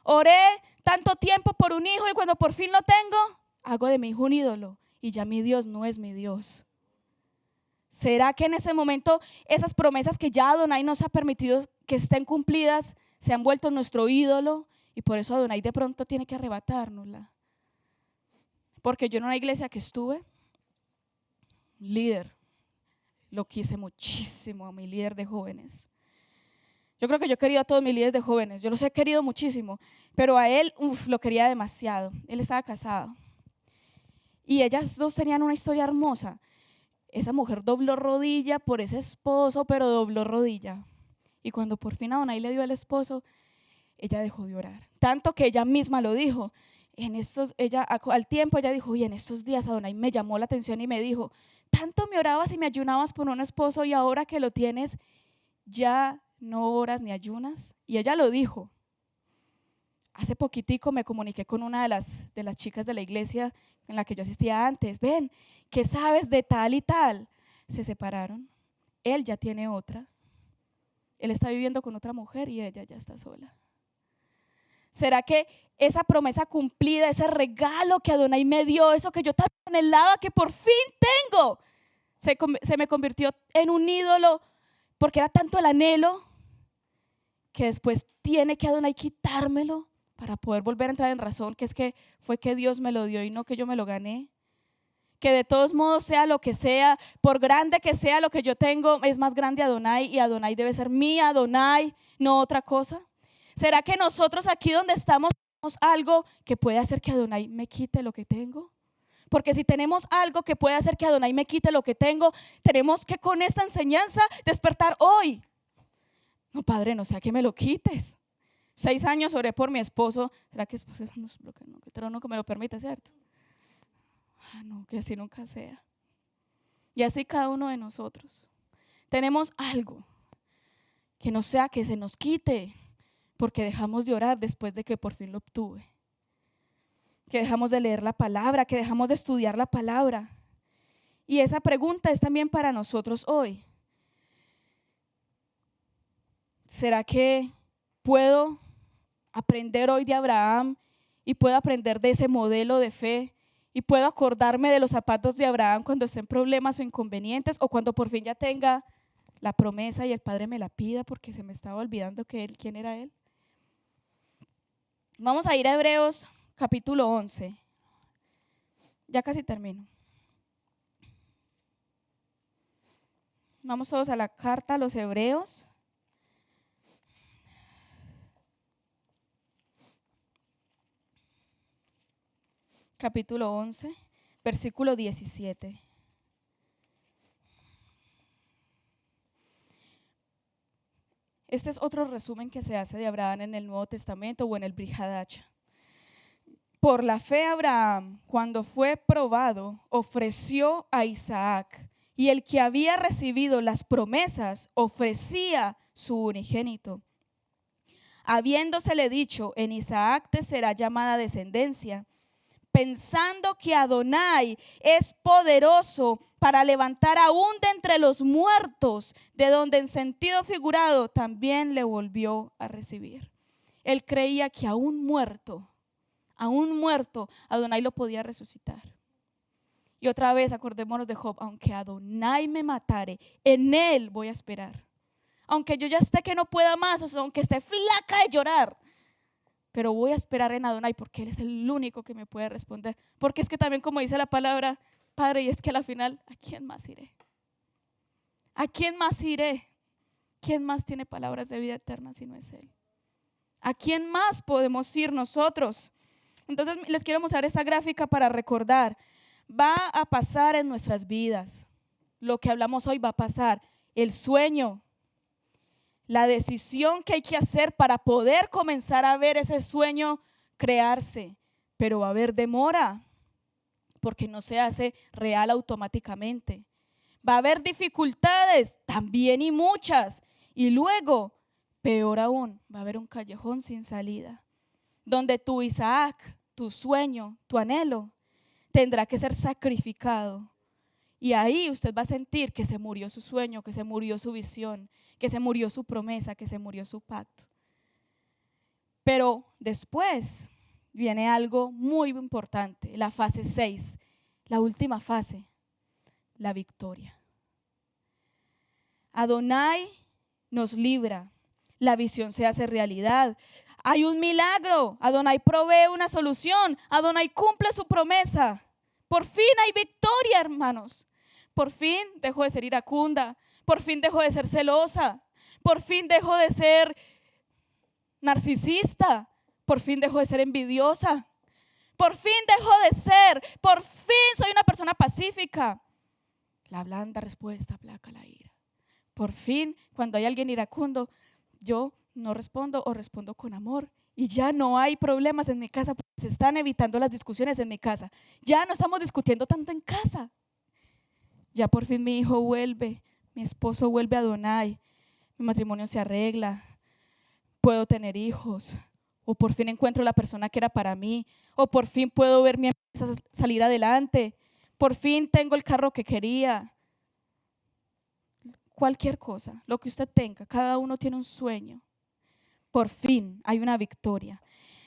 Oré tanto tiempo por un hijo, y cuando por fin lo tengo, hago de mi hijo un ídolo, y ya mi Dios no es mi Dios. ¿Será que en ese momento esas promesas que ya Adonai nos ha permitido que estén cumplidas se han vuelto nuestro ídolo? Y por eso Adonai de pronto tiene que arrebatárnosla. Porque yo en una iglesia que estuve, líder, lo quise muchísimo a mi líder de jóvenes. Yo creo que yo he querido a todos mis líderes de jóvenes, yo los he querido muchísimo, pero a él lo quería demasiado. Él estaba casado y ellas dos tenían una historia hermosa. Esa mujer dobló rodilla por ese esposo, pero dobló rodilla. Y cuando por fin Adonai le dio al esposo, ella dejó de orar. Tanto que ella misma lo dijo. Al tiempo ella dijo: y en estos días Adonai me llamó la atención y me dijo: tanto me orabas y me ayunabas por un esposo, y ahora que lo tienes, ya no oras ni ayunas. Y ella lo dijo. Hace poquitico me comuniqué con una de las chicas de la iglesia en la que yo asistía antes. Ven, ¿qué sabes de tal y tal? Se separaron. Él ya tiene otra. Él está viviendo con otra mujer y ella ya está sola. ¿Será que esa promesa cumplida, ese regalo que Adonai me dio, eso que yo tanto anhelaba, que por fin tengo, se me convirtió en un ídolo porque era tanto el anhelo que después tiene que Adonai quitármelo para poder volver a entrar en razón, que es que fue que Dios me lo dio y no que yo me lo gané? que de todos modos sea lo que sea, por grande que sea lo que yo tengo, es más grande Adonai y Adonai debe ser mi Adonai, no otra cosa? ¿Será que nosotros aquí donde estamos tenemos algo que puede hacer que Adonai me quite lo que tengo? Porque si tenemos algo que puede hacer que Adonai me quite lo que tengo, tenemos que con esta enseñanza despertar hoy. No, Padre, no sea que me lo quites. 6 años oré por mi esposo. ¿Será que es por eso? No, pero no que me lo permite, ¿cierto? No, que así nunca sea. Y así cada uno de nosotros. Tenemos algo que no sea que se nos quite porque dejamos de orar después de que por fin lo obtuve. Que dejamos de leer la palabra, que dejamos de estudiar la palabra. Y esa pregunta es también para nosotros hoy. ¿Será que puedo aprender hoy de Abraham y puedo aprender de ese modelo de fe y puedo acordarme de los zapatos de Abraham cuando esté en problemas o inconvenientes o cuando por fin ya tenga la promesa y el Padre me la pida porque se me estaba olvidando quién era Él? Vamos a ir a Hebreos capítulo 11. Ya casi termino. Vamos todos a la carta a los Hebreos. Capítulo 11, versículo 17. Este es otro resumen que se hace de Abraham en el Nuevo Testamento o en el Brit Hadach. Por la fe Abraham, cuando fue probado, ofreció a Isaac, y el que había recibido las promesas ofrecía su unigénito, habiéndosele dicho: en Isaac te será llamada descendencia, pensando que Adonai es poderoso para levantar aún de entre los muertos, de donde en sentido figurado también le volvió a recibir. Él creía que aún muerto, Adonai lo podía resucitar. Y otra vez acordémonos de Job: aunque Adonai me matare, en él voy a esperar. Aunque yo ya esté que no pueda más, o sea, aunque esté flaca de llorar, pero voy a esperar en Adonai porque Él es el único que me puede responder. Porque es que también, como dice la palabra, Padre, y es que a la final, ¿a quién más iré? ¿A quién más iré? ¿Quién más tiene palabras de vida eterna si no es Él? ¿A quién más podemos ir nosotros? Entonces les quiero mostrar esta gráfica para recordar. Va a pasar en nuestras vidas. Lo que hablamos hoy va a pasar. El sueño, la decisión que hay que hacer para poder comenzar a ver ese sueño crearse, pero va a haber demora porque no se hace real automáticamente. Va a haber dificultades también y muchas, y luego, peor aún, va a haber un callejón sin salida donde tu Isaac, tu sueño, tu anhelo tendrá que ser sacrificado. Y ahí usted va a sentir que se murió su sueño, que se murió su visión, que se murió su promesa, que se murió su pacto. Pero después viene algo muy importante, la fase 6, la última fase, la victoria. Adonai nos libra, la visión se hace realidad. Hay un milagro, Adonai provee una solución, Adonai cumple su promesa. Por fin hay victoria, hermanos. Por fin dejó de ser iracunda, por fin dejó de ser celosa, por fin dejó de ser narcisista, por fin dejó de ser envidiosa, por fin dejó de ser, por fin soy una persona pacífica. La blanda respuesta aplaca la ira. Por fin, cuando hay alguien iracundo, yo no respondo o respondo con amor. Y ya no hay problemas en mi casa porque se están evitando las discusiones en mi casa. Ya no estamos discutiendo tanto en casa. Ya por fin mi hijo vuelve, mi esposo vuelve a Adonai, mi matrimonio se arregla, puedo tener hijos, o por fin encuentro la persona que era para mí, o por fin puedo ver mi empresa salir adelante, por fin tengo el carro que quería. Cualquier cosa, lo que usted tenga, cada uno tiene un sueño. Por fin hay una victoria.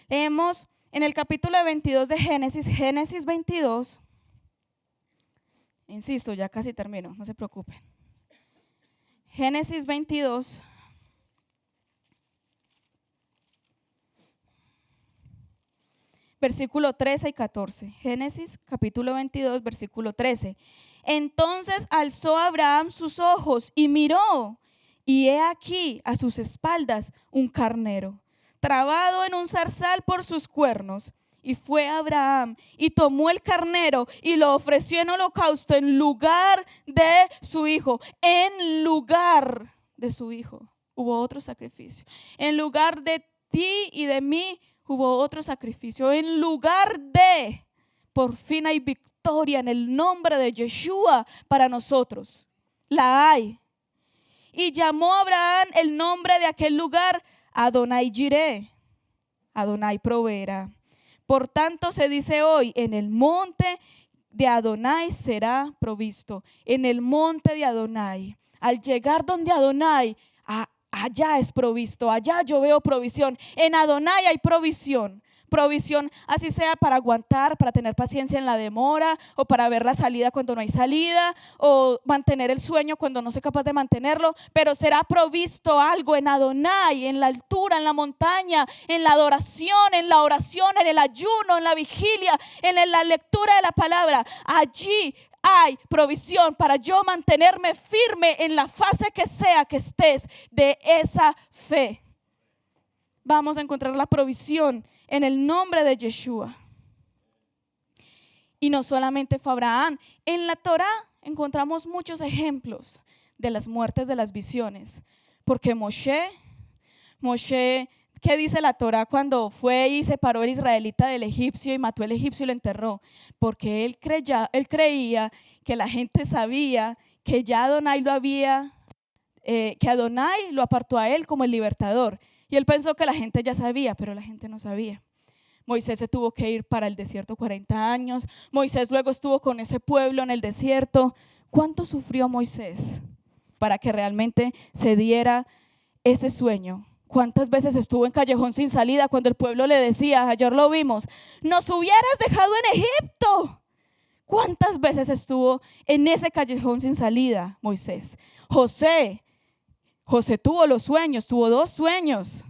Leemos en el capítulo 22 de Génesis 22. Insisto, ya casi termino, no se preocupen. Génesis 22. versículo 13 y 14. Génesis capítulo 22, versículo 13. Entonces alzó Abraham sus ojos y miró, y he aquí a sus espaldas un carnero, trabado en un zarzal por sus cuernos. Y fue Abraham y tomó el carnero y lo ofreció en holocausto en lugar de su hijo. En lugar de su hijo hubo otro sacrificio. En lugar de ti y de mí hubo otro sacrificio. En lugar de, por fin hay victoria en el nombre de Yeshua para nosotros. La hay. Y llamó a Abraham el nombre de aquel lugar Adonai Jireh. Adonai proveerá. Por tanto se dice hoy, en el monte de Adonai será provisto. En el monte de Adonai. Al llegar donde Adonai, allá es provisto, allá yo veo provisión. En Adonai hay provisión. Provisión, así sea para aguantar, para tener paciencia en la demora, o para ver la salida cuando no hay salida, o mantener el sueño cuando no soy capaz de mantenerlo, pero será provisto algo en Adonai, en la altura, en la montaña, en la adoración, en la oración, en el ayuno, en la vigilia, en la lectura de la palabra. Allí hay provisión para yo mantenerme firme en la fase que sea que estés de esa fe. Vamos a encontrar la provisión en el nombre de Yeshua. Y no solamente fue Abraham. En la Torá encontramos muchos ejemplos de las muertes de las visiones. Porque Moshe, ¿qué dice la Torá cuando fue y separó el israelita del egipcio y mató al egipcio y lo enterró? Porque él creía que la gente sabía que ya Adonai que Adonai lo apartó a él como el libertador. Y él pensó que la gente ya sabía, pero la gente no sabía. Moisés se tuvo que ir para el desierto 40 años. Moisés luego estuvo con ese pueblo en el desierto. ¿Cuánto sufrió Moisés para que realmente se diera ese sueño? ¿Cuántas veces estuvo en callejón sin salida cuando el pueblo le decía, ayer lo vimos, nos hubieras dejado en Egipto? ¿Cuántas veces estuvo en ese callejón sin salida Moisés? José tuvo los sueños, tuvo 2 sueños.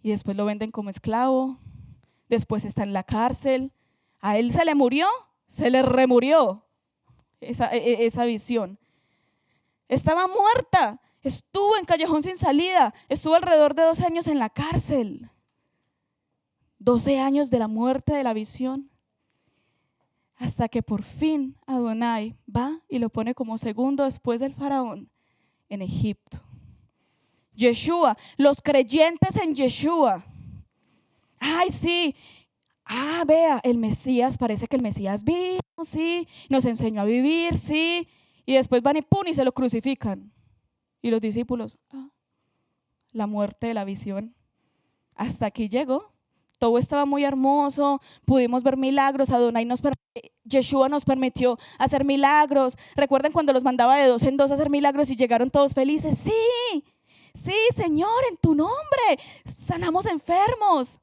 Y después lo venden como esclavo. Después está en la cárcel. A él se le murió, se le remurió esa visión. Estaba muerta, estuvo en callejón sin salida, estuvo alrededor de 2 años en la cárcel. 12 años de la muerte de la visión. Hasta que por fin Adonai va y lo pone como segundo después del faraón en Egipto. Yeshua, los creyentes en Yeshua. Ay, sí. Vea, el Mesías, parece que el Mesías vino, sí, nos enseñó a vivir, sí. Y después van y pum, y se lo crucifican. Y los discípulos, la muerte de la visión. Hasta aquí llegó. Todo estaba muy hermoso, pudimos ver milagros, Yeshua nos permitió hacer milagros. ¿Recuerdan cuando los mandaba de 2 en 2 a hacer milagros y llegaron todos felices? Sí, Señor, en tu nombre sanamos enfermos.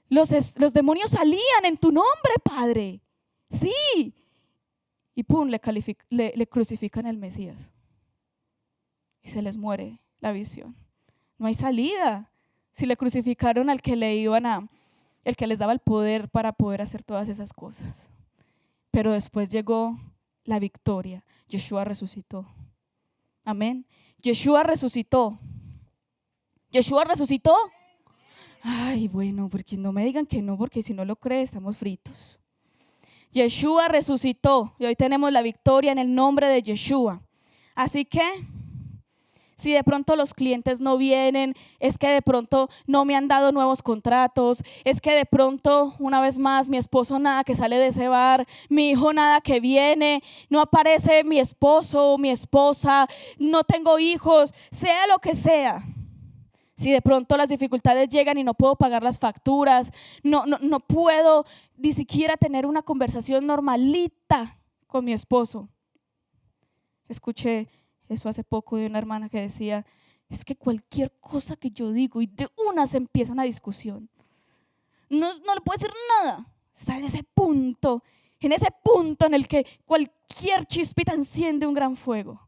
Los demonios salían en tu nombre, Padre. Sí. Y pum, le crucifican al Mesías. Y se les muere la visión. No hay salida. Si le crucificaron al que el que les daba el poder para poder hacer todas esas cosas. Pero después llegó la victoria. Yeshua resucitó. Amén. Yeshua resucitó. ¿Yeshua resucitó? Ay, bueno, porque no me digan que no, porque si no lo cree estamos fritos. Yeshua resucitó y hoy tenemos la victoria en el nombre de Yeshua. Así que si de pronto los clientes no vienen, es que de pronto no me han dado nuevos contratos, es que de pronto, una vez más, mi esposo nada que sale de ese bar, mi hijo nada que viene, no aparece mi esposo, mi esposa, no tengo hijos, sea lo que sea. Si de pronto las dificultades llegan y no puedo pagar las facturas, no puedo ni siquiera tener una conversación normalita con mi esposo. Escuché eso hace poco de una hermana que decía, es que cualquier cosa que yo digo y de una se empieza una discusión. No le puedo decir nada. Está en ese punto en el que cualquier chispita enciende un gran fuego.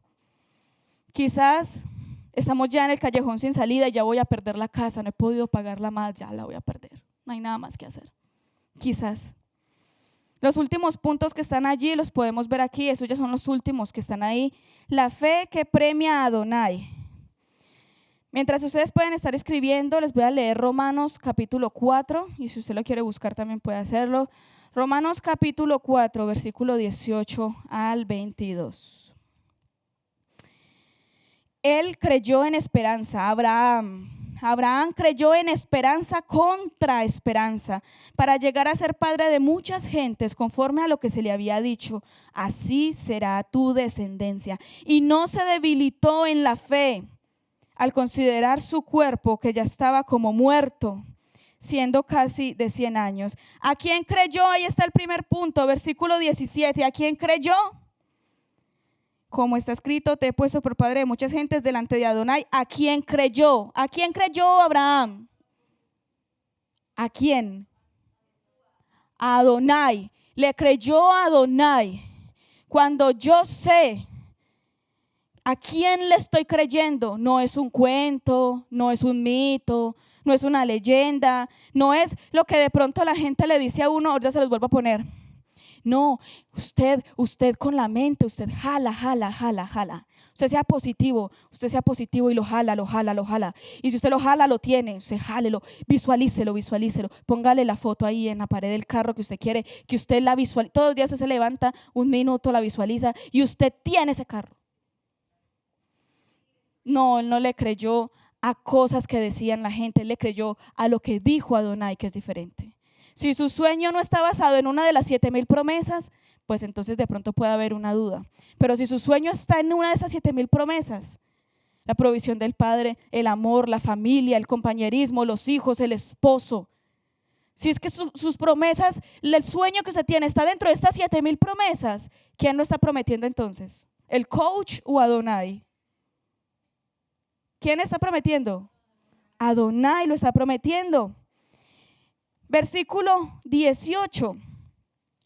Quizás estamos ya en el callejón sin salida y ya voy a perder la casa, no he podido pagarla más, ya la voy a perder. no hay nada más que hacer. Quizás. Los últimos puntos que están allí los podemos ver aquí, esos ya son los últimos que están ahí. La fe que premia a Adonai. Mientras ustedes pueden estar escribiendo, les voy a leer Romanos capítulo 4, y si usted lo quiere buscar también puede hacerlo. Romanos capítulo 4, versículo 18 al 22. Él creyó en esperanza, Abraham creyó en esperanza contra esperanza para llegar a ser padre de muchas gentes conforme a lo que se le había dicho. Así será tu descendencia. Y no se debilitó en la fe al considerar su cuerpo que ya estaba como muerto, siendo casi de 100 años. ¿A quién creyó? Ahí está el primer punto, versículo 17. ¿A quién creyó? Como está escrito, te he puesto por padre de muchas gentes delante de Adonai. ¿A quién creyó? ¿A quién creyó Abraham? ¿A quién? A Adonai. Le creyó a Adonai. Cuando yo sé a quién le estoy creyendo, no es un cuento, no es un mito, no es una leyenda, no es lo que de pronto la gente le dice a uno, ahorita se los vuelvo a poner. No, usted con la mente, usted jala. Usted sea positivo y lo jala. Y si usted lo jala, lo tiene, usted jálelo, visualícelo. Póngale la foto ahí en la pared del carro que usted quiere, que usted la visualice. Todos los días usted se levanta un minuto, la visualiza y usted tiene ese carro. No, él no le creyó a cosas que decían la gente, él le creyó a lo que dijo Adonai, que es diferente. Si su sueño no está basado en una de las 7,000 promesas, pues entonces de pronto puede haber una duda. Pero si su sueño está en una de esas 7,000 promesas, la provisión del Padre, el amor, la familia, el compañerismo, los hijos, el esposo. Si es que sus promesas, el sueño que usted tiene está dentro de estas 7,000 promesas, ¿quién lo está prometiendo entonces? ¿El coach o Adonai? ¿Quién está prometiendo? Adonai lo está prometiendo. Versículo 18.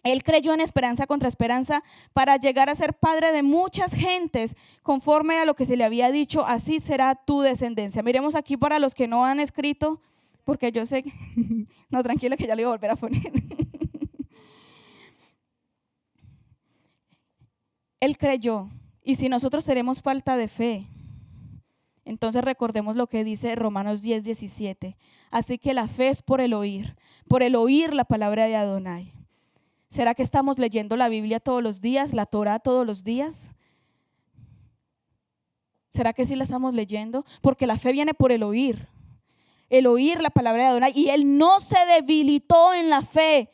Él creyó en esperanza contra esperanza para llegar a ser padre de muchas gentes conforme a lo que se le había dicho, así será tu descendencia. Miremos aquí para los que no han escrito, porque yo sé que no, tranquilo, que ya lo iba a volver a poner. Él creyó, y si nosotros tenemos falta de fe, entonces recordemos lo que dice Romanos 10:17. Así que la fe es por el oír la palabra de Adonai. ¿Será que estamos leyendo la Biblia todos los días, la Torá todos los días? ¿Será que sí la estamos leyendo? Porque la fe viene por el oír la palabra de Adonai. Y él no se debilitó en la fe.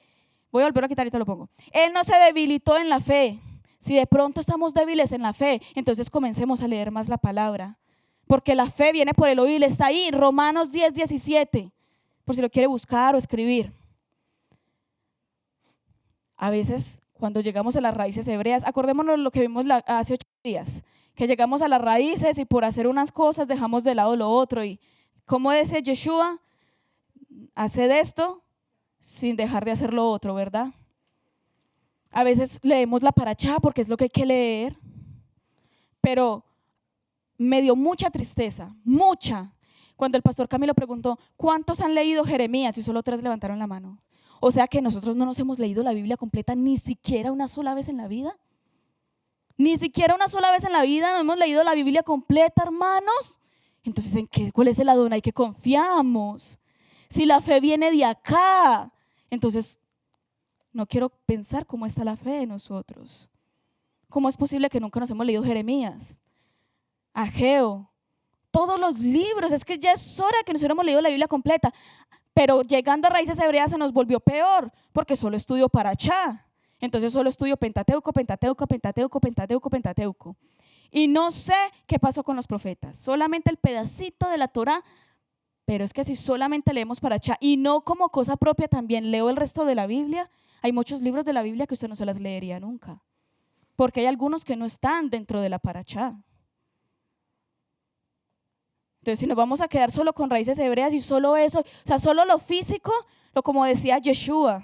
Voy a volver a quitar, ahorita lo pongo. Él no se debilitó en la fe. Si de pronto estamos débiles en la fe, entonces comencemos a leer más la palabra. Porque la fe viene por el oír, está ahí, Romanos 10:17, por si lo quiere buscar o escribir. A veces cuando llegamos a las raíces hebreas, acordémonos lo que vimos hace 8 días, que llegamos a las raíces y por hacer unas cosas dejamos de lado lo otro. Y como dice Yeshua, haced esto sin dejar de hacer lo otro, ¿verdad? A veces leemos la parachá porque es lo que hay que leer, pero me dio mucha tristeza, cuando el pastor Camilo preguntó, ¿cuántos han leído Jeremías? Y solo 3 levantaron la mano. O sea que nosotros no nos hemos leído la Biblia completa ni siquiera una sola vez en la vida. Ni siquiera una sola vez en la vida no hemos leído la Biblia completa, hermanos. Entonces, ¿cuál es el Adonai que confiamos? Si la fe viene de acá, entonces no quiero pensar cómo está la fe de nosotros. ¿Cómo es posible que nunca nos hemos leído Jeremías, Ageo, todos los libros? Es que ya es hora de que nos hubiéramos leído la Biblia completa. Pero llegando a raíces hebreas se nos volvió peor, porque solo estudio parachá. Entonces solo estudio Pentateuco. Y no sé qué pasó con los profetas, solamente el pedacito de la Torá. Pero es que si solamente leemos parachá y no como cosa propia también leo el resto de la Biblia, hay muchos libros de la Biblia que usted no se las leería nunca, porque hay algunos que no están dentro de la parachá. Entonces, si nos vamos a quedar solo con raíces hebreas y solo eso, o sea, solo lo físico, como decía Yeshua,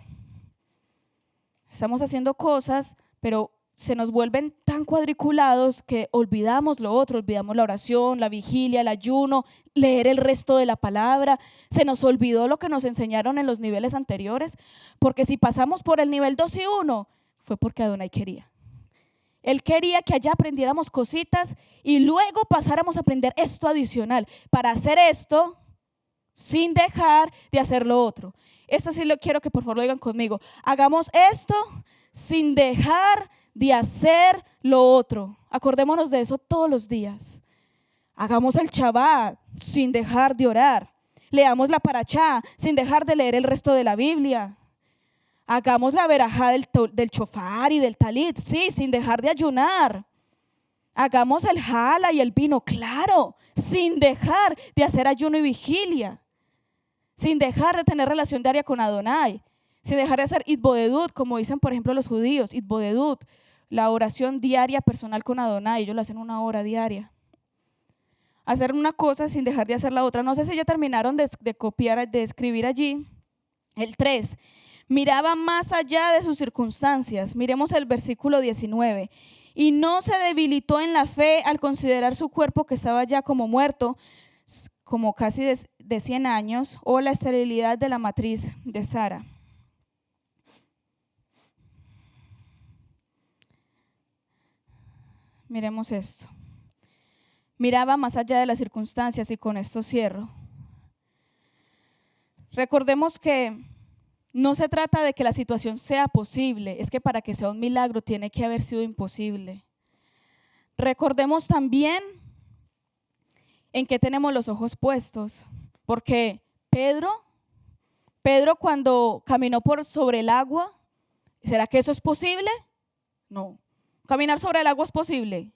estamos haciendo cosas, pero se nos vuelven tan cuadriculados que olvidamos lo otro, olvidamos la oración, la vigilia, el ayuno, leer el resto de la palabra. Se nos olvidó lo que nos enseñaron en los niveles anteriores, porque si pasamos por el nivel 2 y 1, fue porque Adonai quería. Él quería que allá aprendiéramos cositas y luego pasáramos a aprender esto adicional, para hacer esto sin dejar de hacer lo otro. Esto sí lo quiero que por favor lo digan conmigo. Hagamos esto sin dejar de hacer lo otro. Acordémonos de eso todos los días. Hagamos el Shabbat sin dejar de orar. Leamos la Parashá sin dejar de leer el resto de la Biblia. Hagamos la verajá del shofar y del talit, sí, sin dejar de ayunar. Hagamos el jala y el vino, claro, sin dejar de hacer ayuno y vigilia. Sin dejar de tener relación diaria con Adonai. Sin dejar de hacer itbodedut, como dicen por ejemplo los judíos, itbodedut, la oración diaria personal con Adonai. Ellos lo hacen 1 hora diaria. Hacer una cosa sin dejar de hacer la otra. No sé si ya terminaron de copiar, de escribir allí. El 3. Miraba más allá de sus circunstancias. Miremos el versículo 19. Y no se debilitó en la fe al considerar su cuerpo que estaba ya como muerto, como casi de 100 años, o la esterilidad de la matriz de Sara. Miremos esto. Miraba más allá de las circunstancias y con esto cierro. Recordemos que no se trata de que la situación sea posible, es que para que sea un milagro tiene que haber sido imposible. Recordemos también en qué tenemos los ojos puestos, porque Pedro cuando caminó por sobre el agua, ¿será que eso es posible? No. ¿Caminar sobre el agua es posible?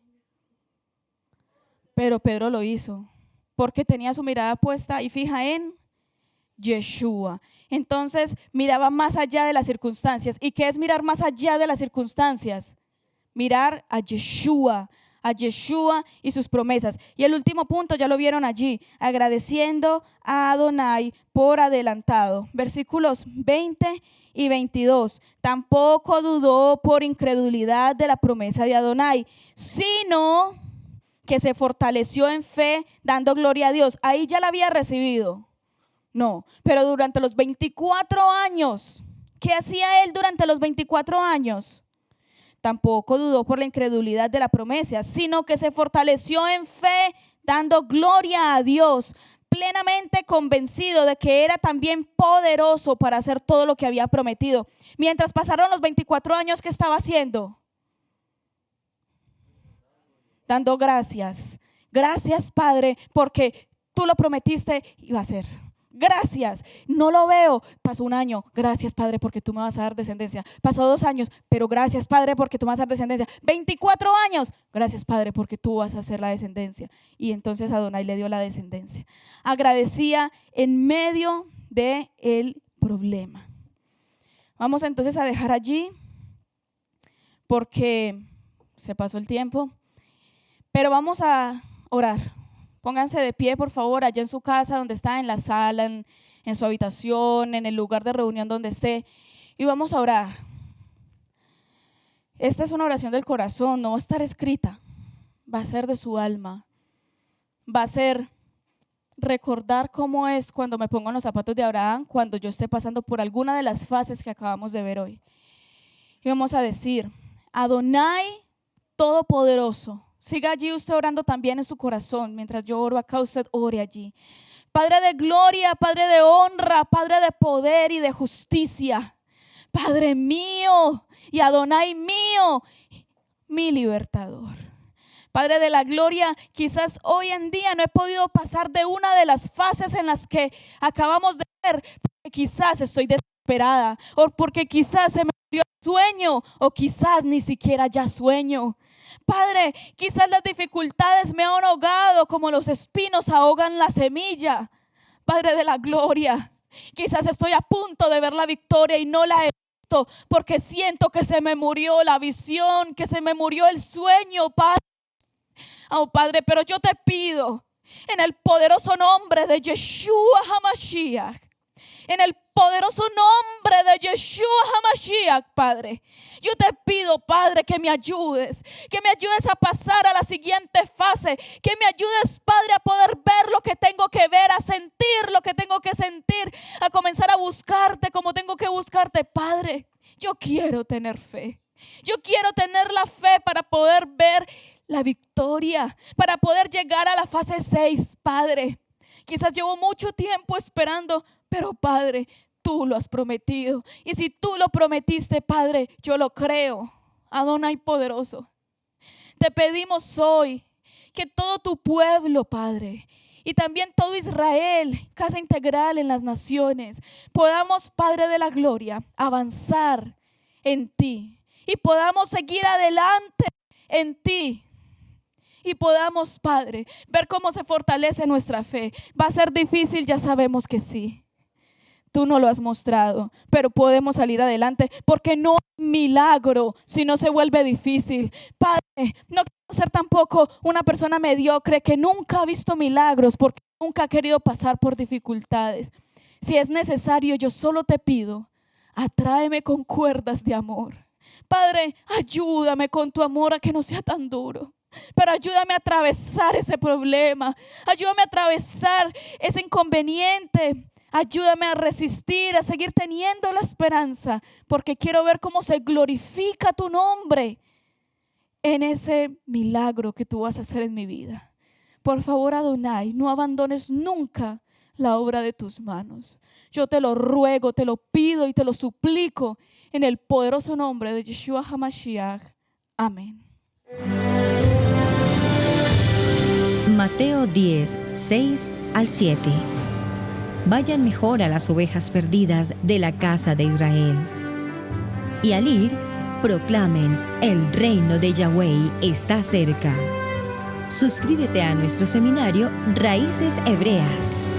Pero Pedro lo hizo, porque tenía su mirada puesta y fija en Yeshua. Entonces miraba más allá de las circunstancias. ¿Y qué es mirar más allá de las circunstancias? Mirar a Yeshua y sus promesas. Y el último punto ya lo vieron allí, agradeciendo a Adonai por adelantado. Versículos 20 y 22. Tampoco dudó por incredulidad de la promesa de Adonai, sino que se fortaleció en fe dando gloria a Dios. Ahí ya la había recibido. No, pero durante los 24 años, ¿qué hacía él durante los 24 años? Tampoco dudó por la incredulidad de la promesa, sino que se fortaleció en fe, dando gloria a Dios, plenamente convencido de que era también poderoso para hacer todo lo que había prometido. Mientras pasaron los 24 años, ¿qué estaba haciendo? Dando gracias. Gracias, Padre, porque tú lo prometiste y va a ser. Gracias, no lo veo. Pasó 1 año, gracias Padre porque tú me vas a dar descendencia. Pasó 2 años, pero gracias Padre porque tú me vas a dar descendencia. 24 años, gracias Padre porque tú vas a hacer la descendencia. Y entonces Adonai le dio la descendencia. Agradecía en medio del problema. Vamos entonces a dejar allí porque se pasó el tiempo, pero vamos a orar. Pónganse de pie, por favor, allá en su casa, donde está, en la sala, en su habitación, en el lugar de reunión donde esté. Y vamos a orar. Esta es una oración del corazón, no va a estar escrita. Va a ser de su alma. Va a ser recordar cómo es cuando me pongo en los zapatos de Abraham, cuando yo esté pasando por alguna de las fases que acabamos de ver hoy. Y vamos a decir, Adonai Todopoderoso. Siga allí usted orando también en su corazón. Mientras yo oro acá, usted ore allí. Padre de gloria, Padre de honra, Padre de poder y de justicia. Padre mío y Adonai mío, mi libertador. Padre de la gloria, quizás hoy en día no he podido pasar de una de las fases en las que acabamos de ver, porque quizás estoy desesperada, o porque quizás se me dio el sueño, o quizás ni siquiera ya sueño. Padre, quizás las dificultades me han ahogado como los espinos ahogan la semilla. Padre de la gloria, quizás estoy a punto de ver la victoria y no la he visto porque siento que se me murió la visión, que se me murió el sueño, Padre. Oh, Padre, pero yo te pido en el poderoso nombre de Yeshua HaMashiach, En el poderoso nombre de Yeshua HaMashiach, Padre. Yo te pido, Padre, que me ayudes a pasar a la siguiente fase, que me ayudes, Padre, a poder ver lo que tengo que ver, a sentir lo que tengo que sentir, a comenzar a buscarte como tengo que buscarte, Padre. Yo quiero tener fe. Yo quiero tener la fe para poder ver la victoria, para poder llegar a la fase 6, Padre. Quizás llevo mucho tiempo esperando, pero Padre, tú lo has prometido. Y si tú lo prometiste, Padre, yo lo creo. Adonai poderoso. Te pedimos hoy que todo tu pueblo, Padre, y también todo Israel, casa integral en las naciones, podamos, Padre de la gloria, avanzar en ti y podamos seguir adelante en ti. Y podamos, Padre, ver cómo se fortalece nuestra fe. Va a ser difícil, ya sabemos que sí. Tú no lo has mostrado, pero podemos salir adelante porque no hay milagro si no se vuelve difícil. Padre, no quiero ser tampoco una persona mediocre que nunca ha visto milagros porque nunca ha querido pasar por dificultades. Si es necesario, yo solo te pido, atráeme con cuerdas de amor. Padre, ayúdame con tu amor a que no sea tan duro. Pero ayúdame a atravesar ese problema. Ayúdame a atravesar ese inconveniente. Ayúdame a resistir, a seguir teniendo la esperanza. Porque quiero ver cómo se glorifica tu nombre en ese milagro que tú vas a hacer en mi vida. Por favor, Adonai, no abandones nunca la obra de tus manos. Yo te lo ruego, te lo pido y te lo suplico en el poderoso nombre de Yeshua HaMashiach. Amén. Mateo 10, 6 al 7. Vayan mejor a las ovejas perdidas de la casa de Israel. Y al ir, proclamen, el reino de Yahweh está cerca. Suscríbete a nuestro seminario Raíces Hebreas.